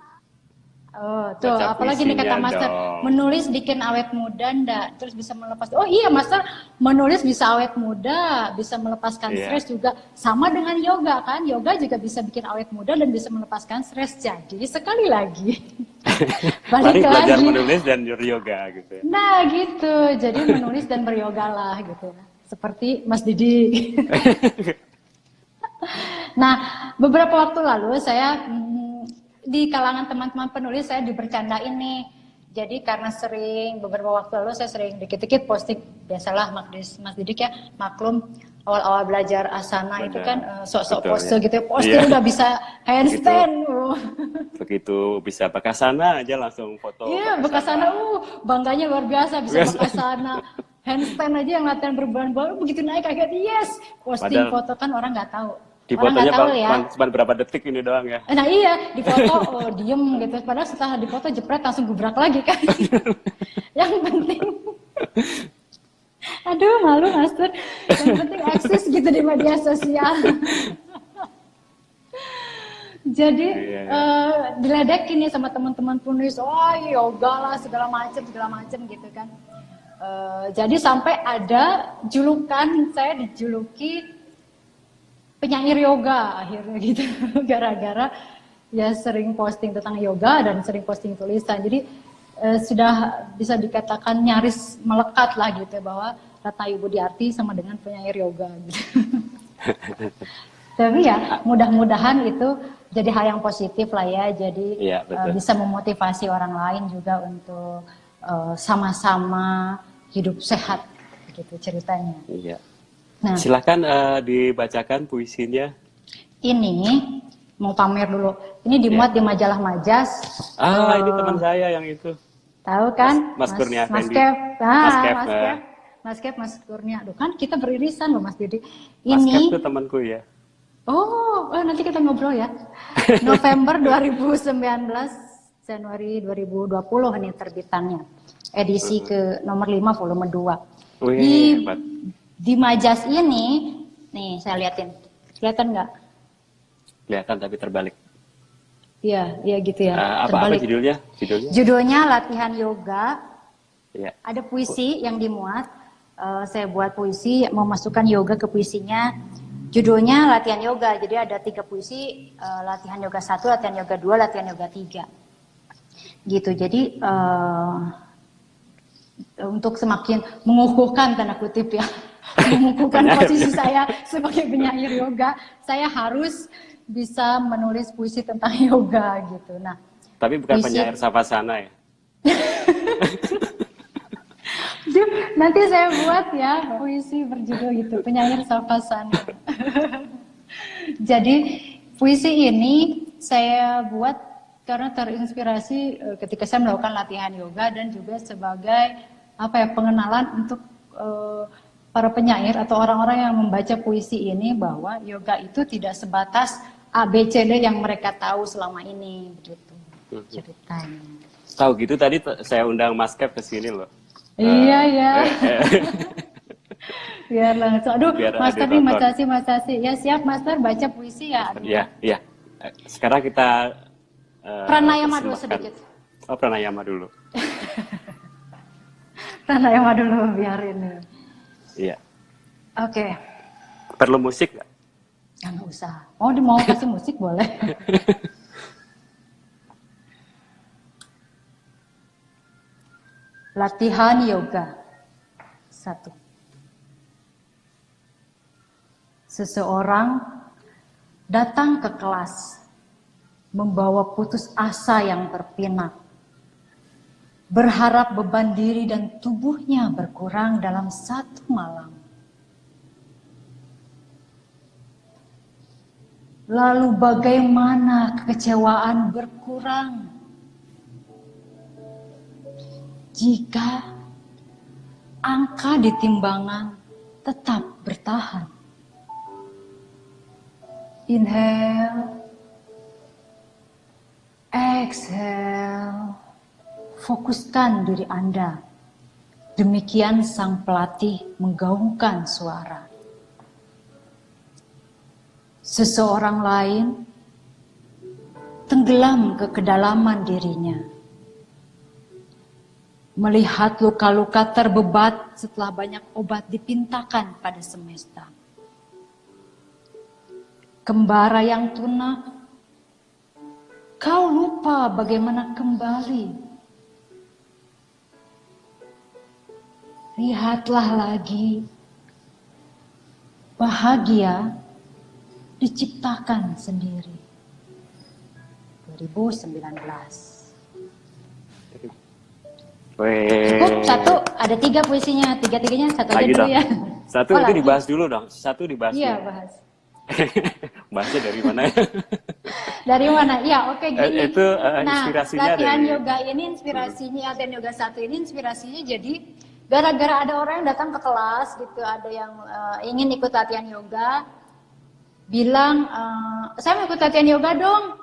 Oh, tuh apalagi nih kata Master, dong. Menulis bikin awet muda ndak? Terus bisa melepas. Oh iya Master, menulis bisa awet muda, bisa melepaskan stres juga. Sama dengan yoga kan? Yoga juga bisa bikin awet muda dan bisa melepaskan stres. Jadi sekali lagi Mari belajar menulis dan beryoga gitu. Nah gitu, jadi menulis dan beryoga lah gitu. Seperti Mas Didi. Nah, beberapa waktu lalu saya di kalangan teman-teman penulis saya dibercandain nih. Jadi karena beberapa waktu lalu saya sering dikit-dikit posting, biasalah Mas Didik ya, maklum awal-awal belajar asana itu kan sok-sok pose gitu ya, posting udah bisa handstand. Begitu bisa bakasana aja langsung foto. Iya, bakasana, bangganya luar biasa bisa bakasana. Handstand aja yang latihan berbulan-bulan, begitu naik kaget, yes, posting foto kan orang nggak tahu. Di fotonya cuma berapa detik ini doang ya. Nah iya, di foto diem gitu. Padahal setelah di foto jepret langsung gubrak lagi kan. Yang penting, aduh malu Master. Yang penting eksis gitu di media sosial. Jadi diledekin nih sama teman-teman penulis, yoga lah segala macem gitu kan. Jadi sampai ada julukan, saya dijuluki penyair yoga akhirnya gitu, gara-gara ya sering posting tentang yoga dan sering posting tulisan. Jadi sudah bisa dikatakan nyaris melekat lah gitu bahwa Ratna Ayu Budiarti sama dengan penyair yoga gitu. Tapi ya mudah-mudahan itu jadi hal yang positif lah ya. Jadi Iya, betul. bisa memotivasi orang lain juga untuk sama-sama hidup sehat, begitu ceritanya. Iya. Nah, Silakan dibacakan puisinya. ini mau pamer dulu. Ini dimuat di majalah Majas. Ini teman saya yang itu. Tahu kan? Mas Kurnia Mas Effendi. Kev. Mas Kev, Mas Kev, Mas Kurnia. Aduh kan kita beririsan loh Mas Didi. Mas Kev Ini tuh temanku ya. nanti kita ngobrol ya. November 2019, Januari 2020 ini terbitannya. Edisi ke nomor 5 volume 2. Wih, hebat. Di Majas ini, nih saya liatin. Kelihatan nggak? Kelihatan tapi terbalik. Iya, iya gitu ya. Apa Terbalik. judulnya? Judulnya latihan yoga. Iya. Ada puisi yang dimuat. Saya buat puisi, mau masukkan yoga ke puisinya. Judulnya latihan yoga. Jadi ada 3 puisi, latihan yoga 1, latihan yoga 2, latihan yoga 3. Gitu. Jadi untuk semakin mengukuhkan tanda kutip ya, mengukuhkan posisi saya sebagai penyair yoga, saya harus bisa menulis puisi tentang yoga gitu. Nah, Tapi bukan puisi, penyair Savasana ya. nanti saya buat ya puisi berjudul gitu, penyair Savasana. Jadi puisi ini saya buat karena terinspirasi ketika saya melakukan latihan yoga dan juga sebagai pengenalan untuk para penyair atau orang-orang yang membaca puisi ini bahwa yoga itu tidak sebatas ABCD yang mereka tahu selama ini, begitu ceritanya. Tahu gitu tadi saya undang Mas Kev ke sini loh. Iya ya. Biar langsung. Aduh, Biar Master nih, makasih. Ya siap Master baca puisi ya. Iya. Sekarang kita pranayama dulu sedikit. Oh, pranayama dulu. Pranayama dulu biar ini. Iya. Oke. Perlu musik nggak? Nggak usah. Oh, mau kasih musik boleh. Latihan yoga 1. Seseorang datang ke kelas membawa putus asa yang berpinak, berharap beban diri dan tubuhnya berkurang dalam 1 malam. Lalu bagaimana kekecewaan berkurang jika angka di timbangan tetap bertahan? Inhale, exhale, fokuskan diri Anda. Demikian sang pelatih menggaungkan suara. Seseorang lain tenggelam ke kedalaman dirinya. Melihat luka-luka terbebat setelah banyak obat dipintakan pada semesta. Kembara yang tunak, kau lupa bagaimana kembali. Lihatlah lagi, bahagia diciptakan sendiri. 2019. Cukup 1, ada 3 puisinya, 3-3-nya 1 aja dulu ya. 1 itu dibahas dulu dong, 1 dibahas dulu. Iya, bahas. Bahasnya dari mana ya? Dari mana? Ya, oke gini. Itu inspirasinya latihan dari... yoga ini inspirasinya, latihan yoga 1 ini inspirasinya jadi gara-gara ada orang yang datang ke kelas gitu, ada yang ingin ikut latihan yoga, bilang, saya mau ikut latihan yoga dong,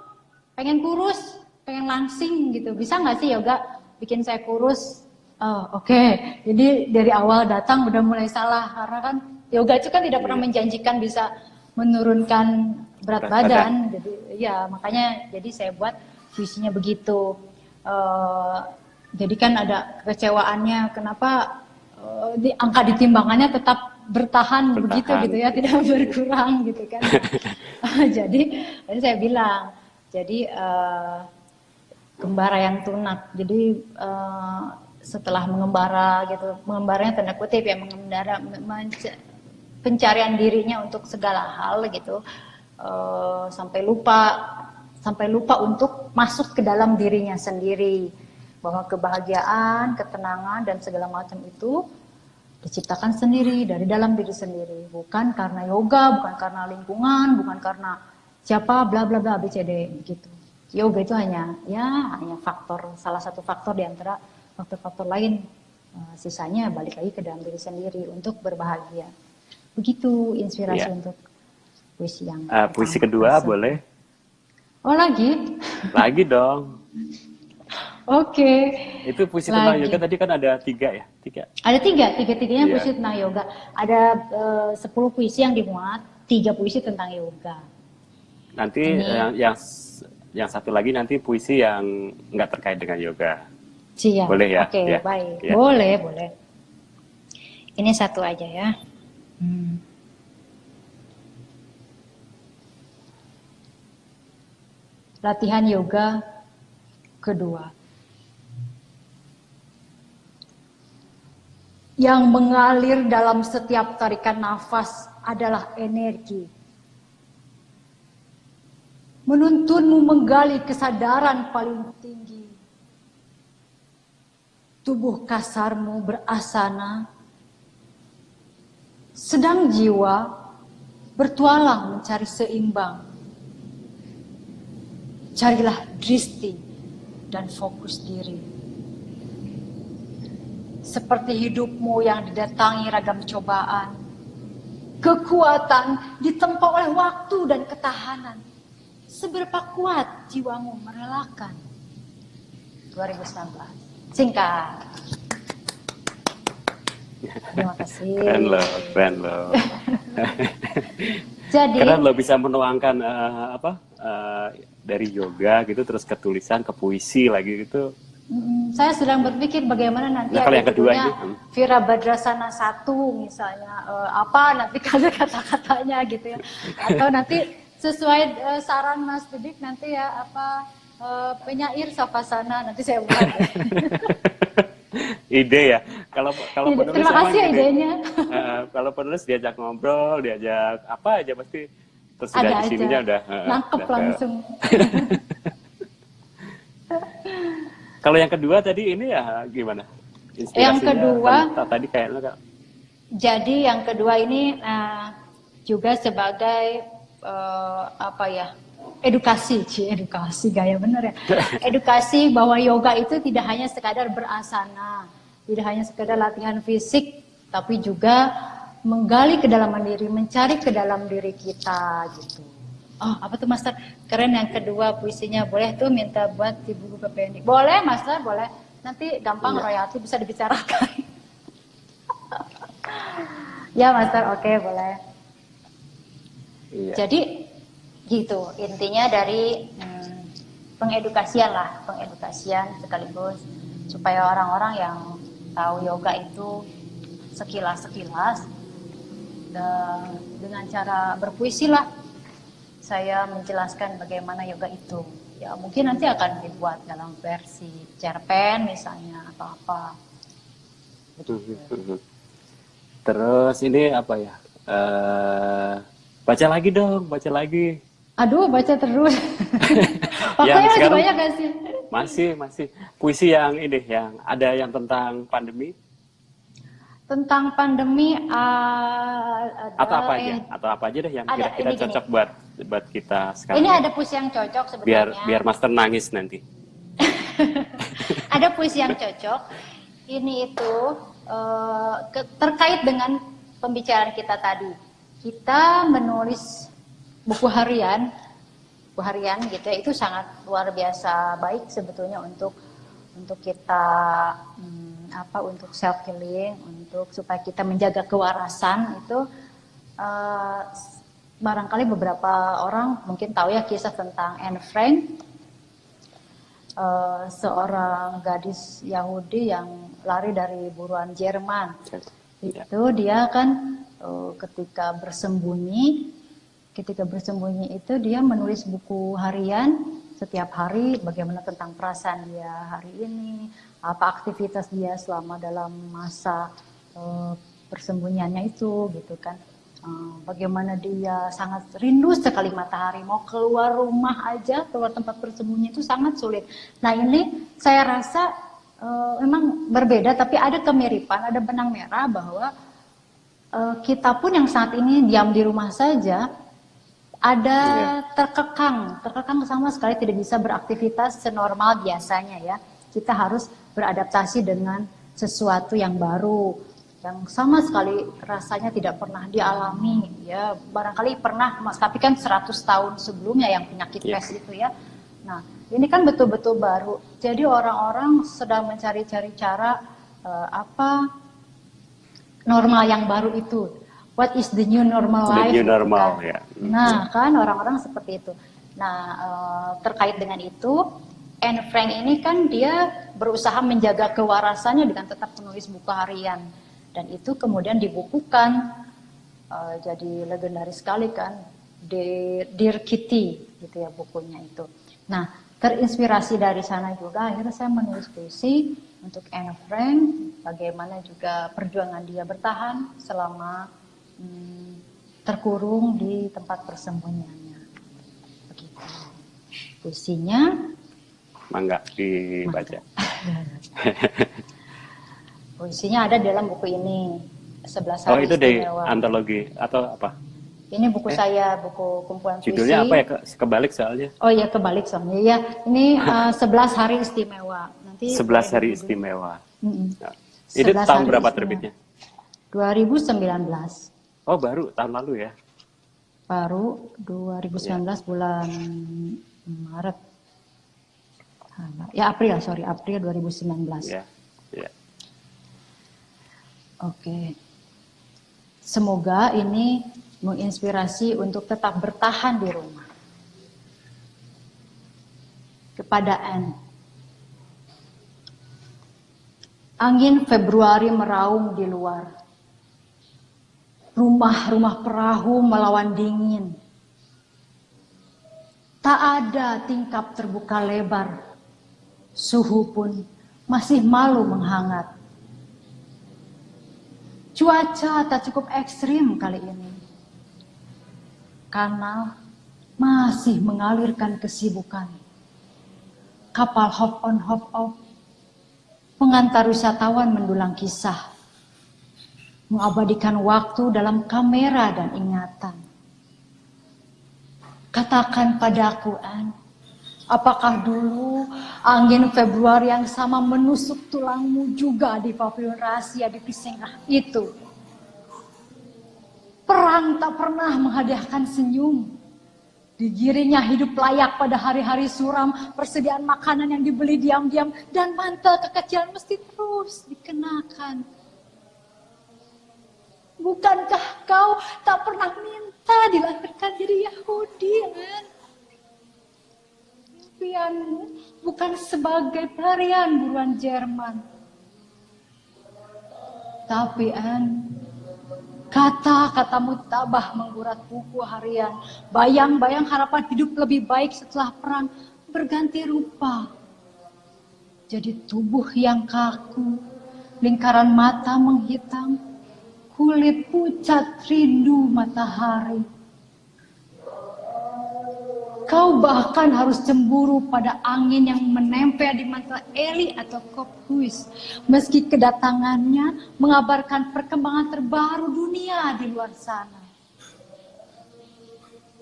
pengen kurus, pengen langsing gitu, bisa nggak sih yoga bikin saya kurus? Oke. Jadi dari awal datang udah mulai salah, karena kan yoga itu kan tidak pernah menjanjikan bisa menurunkan berat badan. Jadi ya makanya jadi saya buat puisinya begitu. Jadi kan ada kekecewaannya, kenapa angka di timbangannya tetap bertahan begitu gitu ya, tidak berkurang gitu kan. Jadi saya bilang, jadi kembara yang tunak. Jadi setelah mengembara gitu, mengembaranya tanda kutip ya, pencarian dirinya untuk segala hal gitu. sampai lupa untuk masuk ke dalam dirinya sendiri, bahwa kebahagiaan, ketenangan dan segala macam itu diciptakan sendiri dari dalam diri sendiri, bukan karena yoga, bukan karena lingkungan, bukan karena siapa bla bla bla ABCD gitu. Yoga itu hanya faktor, salah satu faktor di antara faktor-faktor lain. Sisanya balik lagi ke dalam diri sendiri untuk berbahagia. Begitu inspirasi untuk puisi yang puisi kedua tersebut. boleh? Oh lagi? Lagi dong. Oke. Itu puisi tentang yoga tadi kan ada 3 ya? 3. Ada tiga-tiganya puisi tentang yoga. Ada 10 puisi yang dimuat, 3 puisi tentang yoga. Nanti yang satu lagi nanti puisi yang nggak terkait dengan yoga. Siap. Boleh ya? Oke, Ya. baik. Ya. Boleh. Ini satu aja ya. Latihan yoga kedua. Yang mengalir dalam setiap tarikan nafas adalah energi. Menuntunmu menggali kesadaran paling tinggi. Tubuh kasarmu berasana, sedang jiwa bertualang mencari seimbang. Carilah dristi dan fokus diri. Seperti hidupmu yang didatangi ragam cobaan, kekuatan ditempa oleh waktu dan ketahanan. Seberapa kuat jiwamu merelakan? 2019. Singkat. Terima kasih. Keren loh. Jadi, keren loh bisa menuangkan dari yoga gitu terus ke tulisan, ke puisi lagi gitu. Saya sedang berpikir bagaimana nanti Nah, kalau ada yang kedua judulnya ini, Virabadrasana 1 misalnya, nanti kalau kata-katanya gitu ya, atau nanti sesuai saran Mas Didik nanti ya penyair savasana nanti saya buat. Ide ya. Kalau penulis Terima kasih ya idenya. Kalau penulis diajak ngobrol, diajak apa aja pasti terus Ada di sininya aja. udah Nangkep langsung. Kalau yang kedua tadi ini ya gimana? Inspirasinya Yang kedua tadi kayaknya jadi yang kedua ini juga sebagai edukasi gaya bener ya. Edukasi bahwa yoga itu tidak hanya sekadar berasana, tidak hanya sekadar latihan fisik, tapi juga menggali kedalaman diri, mencari ke dalam diri kita gitu. Oh, apa tuh Master? Keren yang kedua puisinya. Boleh tuh minta buat di buku kependik. Boleh Master, boleh. Nanti gampang royalti bisa dibicarakan. Ya Master, oke boleh. Iya. Jadi gitu intinya dari pengedukasian sekaligus supaya orang-orang yang tahu yoga itu sekilas dan dengan cara berpuisi lah saya menjelaskan bagaimana yoga itu. Ya mungkin nanti akan dibuat dalam versi cerpen misalnya atau apa. Terus ini apa ya? Baca lagi dong, baca lagi. Aduh, baca terus. Faktanya masih banyak gak sih? Masih. Puisi yang ini, yang ada yang tentang pandemi. Tentang pandemi Atau apa aja deh yang kira-kira cocok buat kita sekarang. Ini ada puisi yang cocok sebetulnya. Biar Master nangis nanti. Ada puisi yang cocok. Ini itu terkait dengan pembicaraan kita tadi. Kita menulis buku harian gitu ya, itu sangat luar biasa baik sebetulnya untuk kita untuk self healing, untuk supaya kita menjaga kewarasan itu. Barangkali beberapa orang mungkin tahu ya kisah tentang Anne Frank, seorang gadis Yahudi yang lari dari buruan Jerman. Itu dia kan ketika bersembunyi itu dia menulis buku harian setiap hari, bagaimana tentang perasaan dia hari ini, apa aktivitas dia selama dalam masa persembunyiannya itu gitu kan. Bagaimana dia sangat rindu sekali matahari, mau keluar rumah aja, keluar tempat bersembunyi itu sangat sulit. Nah ini saya rasa memang berbeda, tapi ada kemiripan, ada benang merah bahwa kita pun yang saat ini diam di rumah saja, ada terkekang sama sekali tidak bisa beraktivitas senormal biasanya ya. Kita harus beradaptasi dengan sesuatu yang baru, yang sama sekali rasanya tidak pernah dialami ya. Barangkali pernah Mas, tapi kan 100 tahun sebelumnya yang penyakit pes itu ya. Nah ini kan betul-betul baru, jadi orang-orang sedang mencari-cari cara apa normal yang baru itu. What is the new normal life? The new normal, kan? ya. Nah, kan orang-orang seperti itu. Nah, terkait dengan itu, Anne Frank ini kan dia berusaha menjaga kewarasannya dengan tetap menulis buku harian. Dan itu kemudian dibukukan, jadi legendaris sekali kan, Dear Kitty, gitu ya bukunya itu. Nah, terinspirasi dari sana juga, akhirnya saya menulis puisi untuk Anne Frank, bagaimana juga perjuangan dia bertahan selama terkurung di tempat persembunyiannya. Begitu. Puisinya, mangga dibaca. Puisinya ada dalam buku ini, 11 Hari Oh itu dari Istimewa. antologi atau apa? Ini buku saya, buku kumpulan puisi. Judulnya apa ya? Kebalik soalnya. Oh iya, kebalik soalnya. Ya, ini 11 Hari Istimewa. Nanti 11 Hari Istimewa. Nah, itu tahun berapa terbitnya? 2019. Oh baru tahun lalu ya? Baru 2019 bulan Maret. Ya April 2019. Ya. Oke. Semoga ini menginspirasi untuk tetap bertahan di rumah. Kepada Anne. Angin Februari meraung di luar. Rumah-rumah perahu melawan dingin. Tak ada tingkap terbuka lebar. Suhu pun masih malu menghangat. Cuaca tak cukup ekstrim kali ini. Kanal masih mengalirkan kesibukan. Kapal hop on hop off. Pengantar wisatawan mendulang kisah. Mengabadikan waktu dalam kamera dan ingatan. Katakan padaku, Anne, apakah dulu angin Februari yang sama menusuk tulangmu juga di pavilion rahasia di Pisengah itu? Perang tak pernah menghadiahkan senyum. Digiringnya hidup layak pada hari-hari suram, persediaan makanan yang dibeli diam-diam, dan mantel kekecilan mesti terus dikenakan. Bukankah kau tak pernah minta dilahirkan jadi Yahudi, Anne? Impianmu bukan sebagai pelarian buruan Jerman. Tapi Anne, kata-katamu tabah menggurat buku harian. Bayang-bayang harapan hidup lebih baik setelah perang berganti rupa. Jadi tubuh yang kaku, lingkaran mata menghitam, kulit pucat rindu matahari. Kau bahkan harus cemburu pada angin yang menempel di mantel Eli atau Kophuis. Meski kedatangannya mengabarkan perkembangan terbaru dunia di luar sana.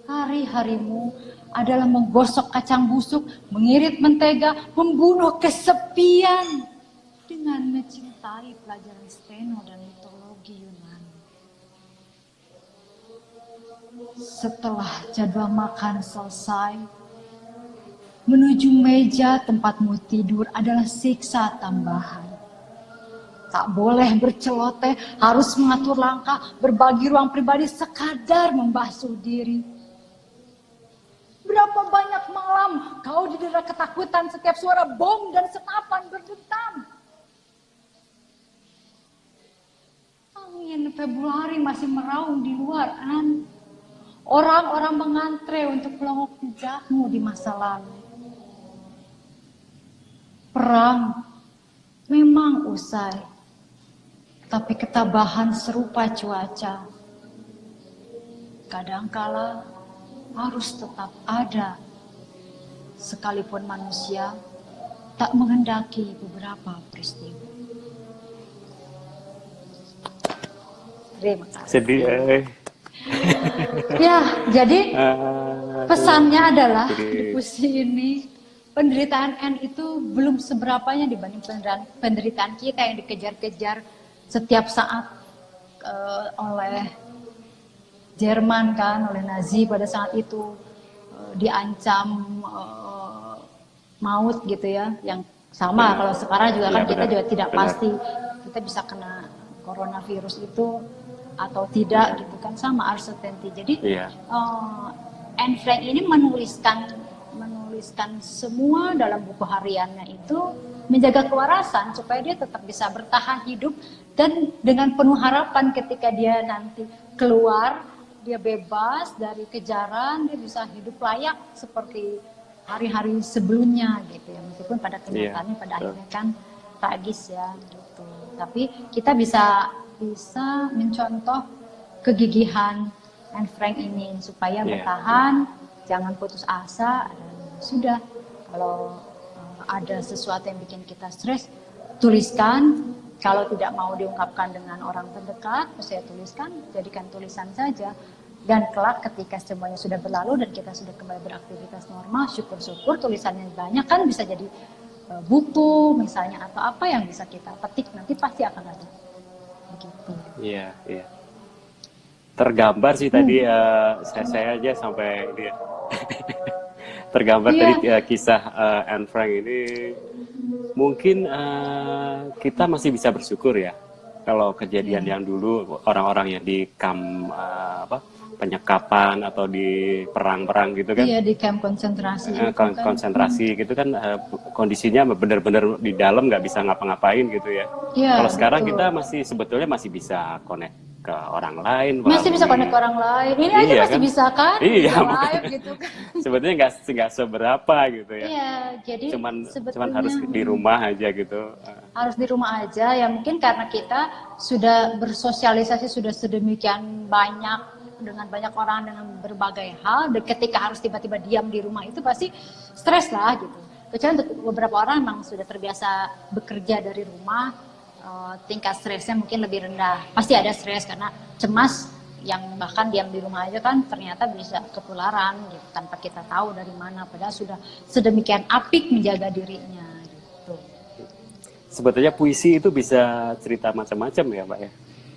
Hari-harimu adalah menggosok kacang busuk, mengirit mentega, membunuh kesepian. Dengan mencintai pelajaran steno dan mitologi Yunani. Setelah jadwal makan selesai, menuju meja tempatmu tidur adalah siksa tambahan. Tak boleh berceloteh, harus mengatur langkah, berbagi ruang pribadi sekadar membasuh diri. Berapa banyak malam kau didera ketakutan setiap suara bom dan senapan berdetam. Angin Februari masih meraung di luar, Anne. Orang-orang mengantre untuk melongok jejakmu di masa lalu. Perang memang usai, tapi ketabahan serupa cuaca. kadangkala harus tetap ada, sekalipun manusia tak menghendaki beberapa peristiwa. Terima kasih. Sedih. Ya, jadi pesannya adalah Jadi, di puisi ini, penderitaan N itu belum seberapanya dibanding penderitaan kita yang dikejar-kejar setiap saat oleh Jerman kan, oleh Nazi pada saat itu, diancam maut gitu ya, yang sama benar. kalau sekarang juga Iya, kan kita benar. juga tidak Benar. pasti kita bisa kena coronavirus itu atau tidak gitu kan, sama uncertainty. Jadi Iya. Anne Frank ini menuliskan semua dalam buku hariannya itu menjaga kewarasan supaya dia tetap bisa bertahan hidup, dan dengan penuh harapan ketika dia nanti keluar, dia bebas dari kejaran, dia bisa hidup layak seperti hari-hari sebelumnya gitu ya, meskipun pada kenyataannya pada akhirnya kan tragis ya gitu. Tapi kita bisa mencontoh kegigihan Anne Frank ini supaya bertahan, jangan putus asa, dan sudah, kalau ada sesuatu yang bikin kita stres, tuliskan. Kalau tidak mau diungkapkan dengan orang terdekat, saya tuliskan, jadikan tulisan saja. Dan kelak ketika semuanya sudah berlalu dan kita sudah kembali beraktivitas normal, syukur-syukur tulisannya banyak, kan bisa jadi buku misalnya, atau apa yang bisa kita petik, nanti pasti akan ada. Begitu. Iya, iya. Tergambar sih tadi saya aja sampai dia. Tergambar tadi kisah Anne Frank ini. Mungkin kita masih bisa bersyukur ya kalau kejadian yang dulu orang-orang yang di kamp penyekapan atau di perang-perang gitu kan. Iya, di kamp konsentrasi. Konsentrasi gitu kan, kondisinya benar-benar di dalam nggak bisa ngapa-ngapain gitu ya. Iya, Kalau sekarang betul. kita sebetulnya masih bisa connect ke orang lain. Masih bisa connect ke orang lain. Ini aja Iya, masih kan? bisa kan? Iya, Bisa makanya. live gitu kan. Sebetulnya nggak seberapa gitu ya. Iya, jadi Cuman sebetulnya harus di rumah aja gitu. harus di rumah aja ya, mungkin karena kita sudah bersosialisasi sudah sedemikian banyak dengan banyak orang dengan berbagai hal, dan ketika harus tiba-tiba diam di rumah itu pasti stres lah gitu. Kecuali untuk beberapa orang memang sudah terbiasa bekerja dari rumah, tingkat stresnya mungkin lebih rendah. Pasti ada stres karena cemas, yang bahkan diam di rumah aja kan ternyata bisa ketularan gitu, tanpa kita tahu dari mana, padahal sudah sedemikian apik menjaga dirinya gitu. Sebetulnya puisi itu bisa cerita macam-macam ya, Mbak ya.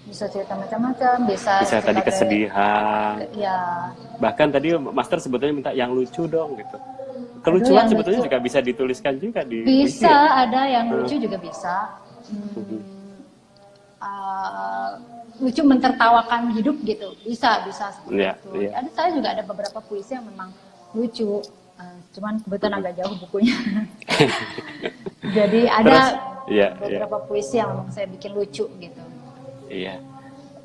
Bisa cerita macam-macam, bisa tadi kesedihan. Ya. Bahkan tadi Master sebetulnya minta yang lucu dong gitu. Kelucuan yang sebetulnya lucu juga bisa dituliskan juga di puisi. Bisa, Ya? ada yang lucu juga bisa. Lucu mentertawakan hidup gitu, bisa seperti itu. Iya. Saya juga ada beberapa puisi yang memang lucu, cuman kebetulan agak jauh bukunya. Jadi ada beberapa puisi yang memang saya bikin lucu gitu. Iya,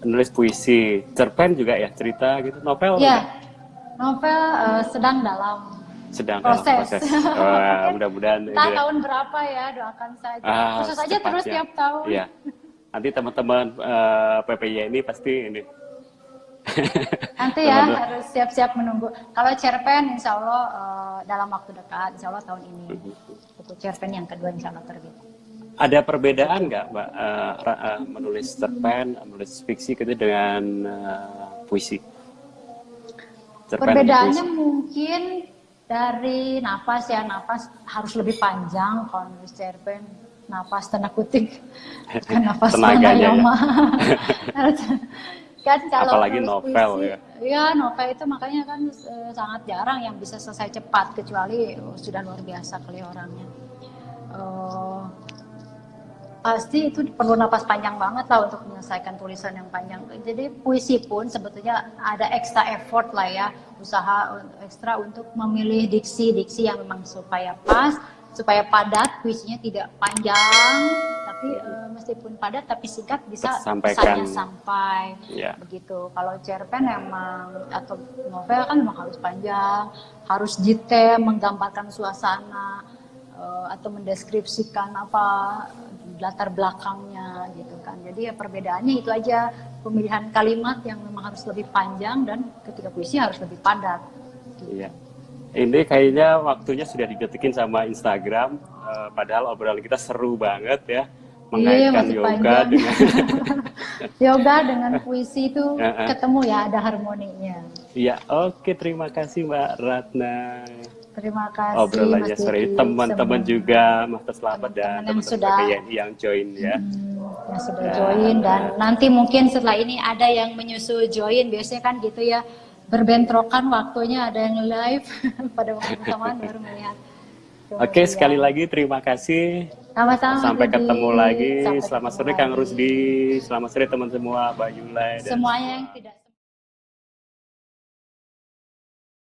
nulis puisi, cerpen juga ya, cerita gitu, novel? Iya, novel sedang dalam proses. Mudah-mudahan. Entah tahun berapa ya, doakan saja. Khusus saja terus tiap tahun. Iya. Nanti teman-teman PPY ini pasti ini. Nanti ya harus siap-siap menunggu. Kalau cerpen insya Allah dalam waktu dekat, insya Allah tahun ini. Buku cerpen yang kedua insya Allah terbit. Ada perbedaan nggak, Mbak, menulis cerpen, menulis fiksi gitu dengan puisi? Perbedaannya mungkin dari napas ya, napas harus lebih panjang kalau nulis cerpen. Napas tanda kutip, kan napas pranayama. Kan kalau apalagi novel puisi, ya novel itu makanya kan sangat jarang yang bisa selesai cepat, kecuali sudah luar biasa kali orangnya. Pasti itu perlu napas panjang banget lah untuk menyelesaikan tulisan yang panjang. Jadi puisi pun sebetulnya ada extra effort lah ya, usaha ekstra untuk memilih diksi yang memang supaya pas, supaya padat, puisinya tidak panjang, tapi meskipun padat tapi singkat, bisa pesannya sampai. Begitu. Kalau cerpen emang atau novel kan memang harus panjang, harus detail, menggambarkan suasana atau mendeskripsikan apa latar belakangnya gitu kan. Jadi ya perbedaannya itu aja, pemilihan kalimat yang memang harus lebih panjang dan ketika puisi harus lebih padat. Gitu. Iya. Ini kayaknya waktunya sudah didetikin sama Instagram, padahal obrolan kita seru banget ya, Iya, mengaitkan masih yoga panjang. dengan Yoga dengan puisi itu ketemu ya, ada harmoninya. Iya, oke, terima kasih Mbak Ratna. Terima kasih Obrolannya Mas sore, Diki, teman-teman semua juga, Mas Selamat dan teman-teman yang teman-teman sudah PKYI yang join ya. yang sudah join, dan nanti mungkin setelah ini ada yang menyusul join, biasanya kan gitu ya, berbentrokan waktunya, ada yang live pada waktu bersamaan baru melihat. Oke, sekali lagi terima kasih. Sama-sama, Sampai Didi. ketemu lagi. Sampai Selamat ketemu sore Kang lagi. Rusdi. Selamat sore teman semua, Mbak Yulai dan Semuanya yang tidak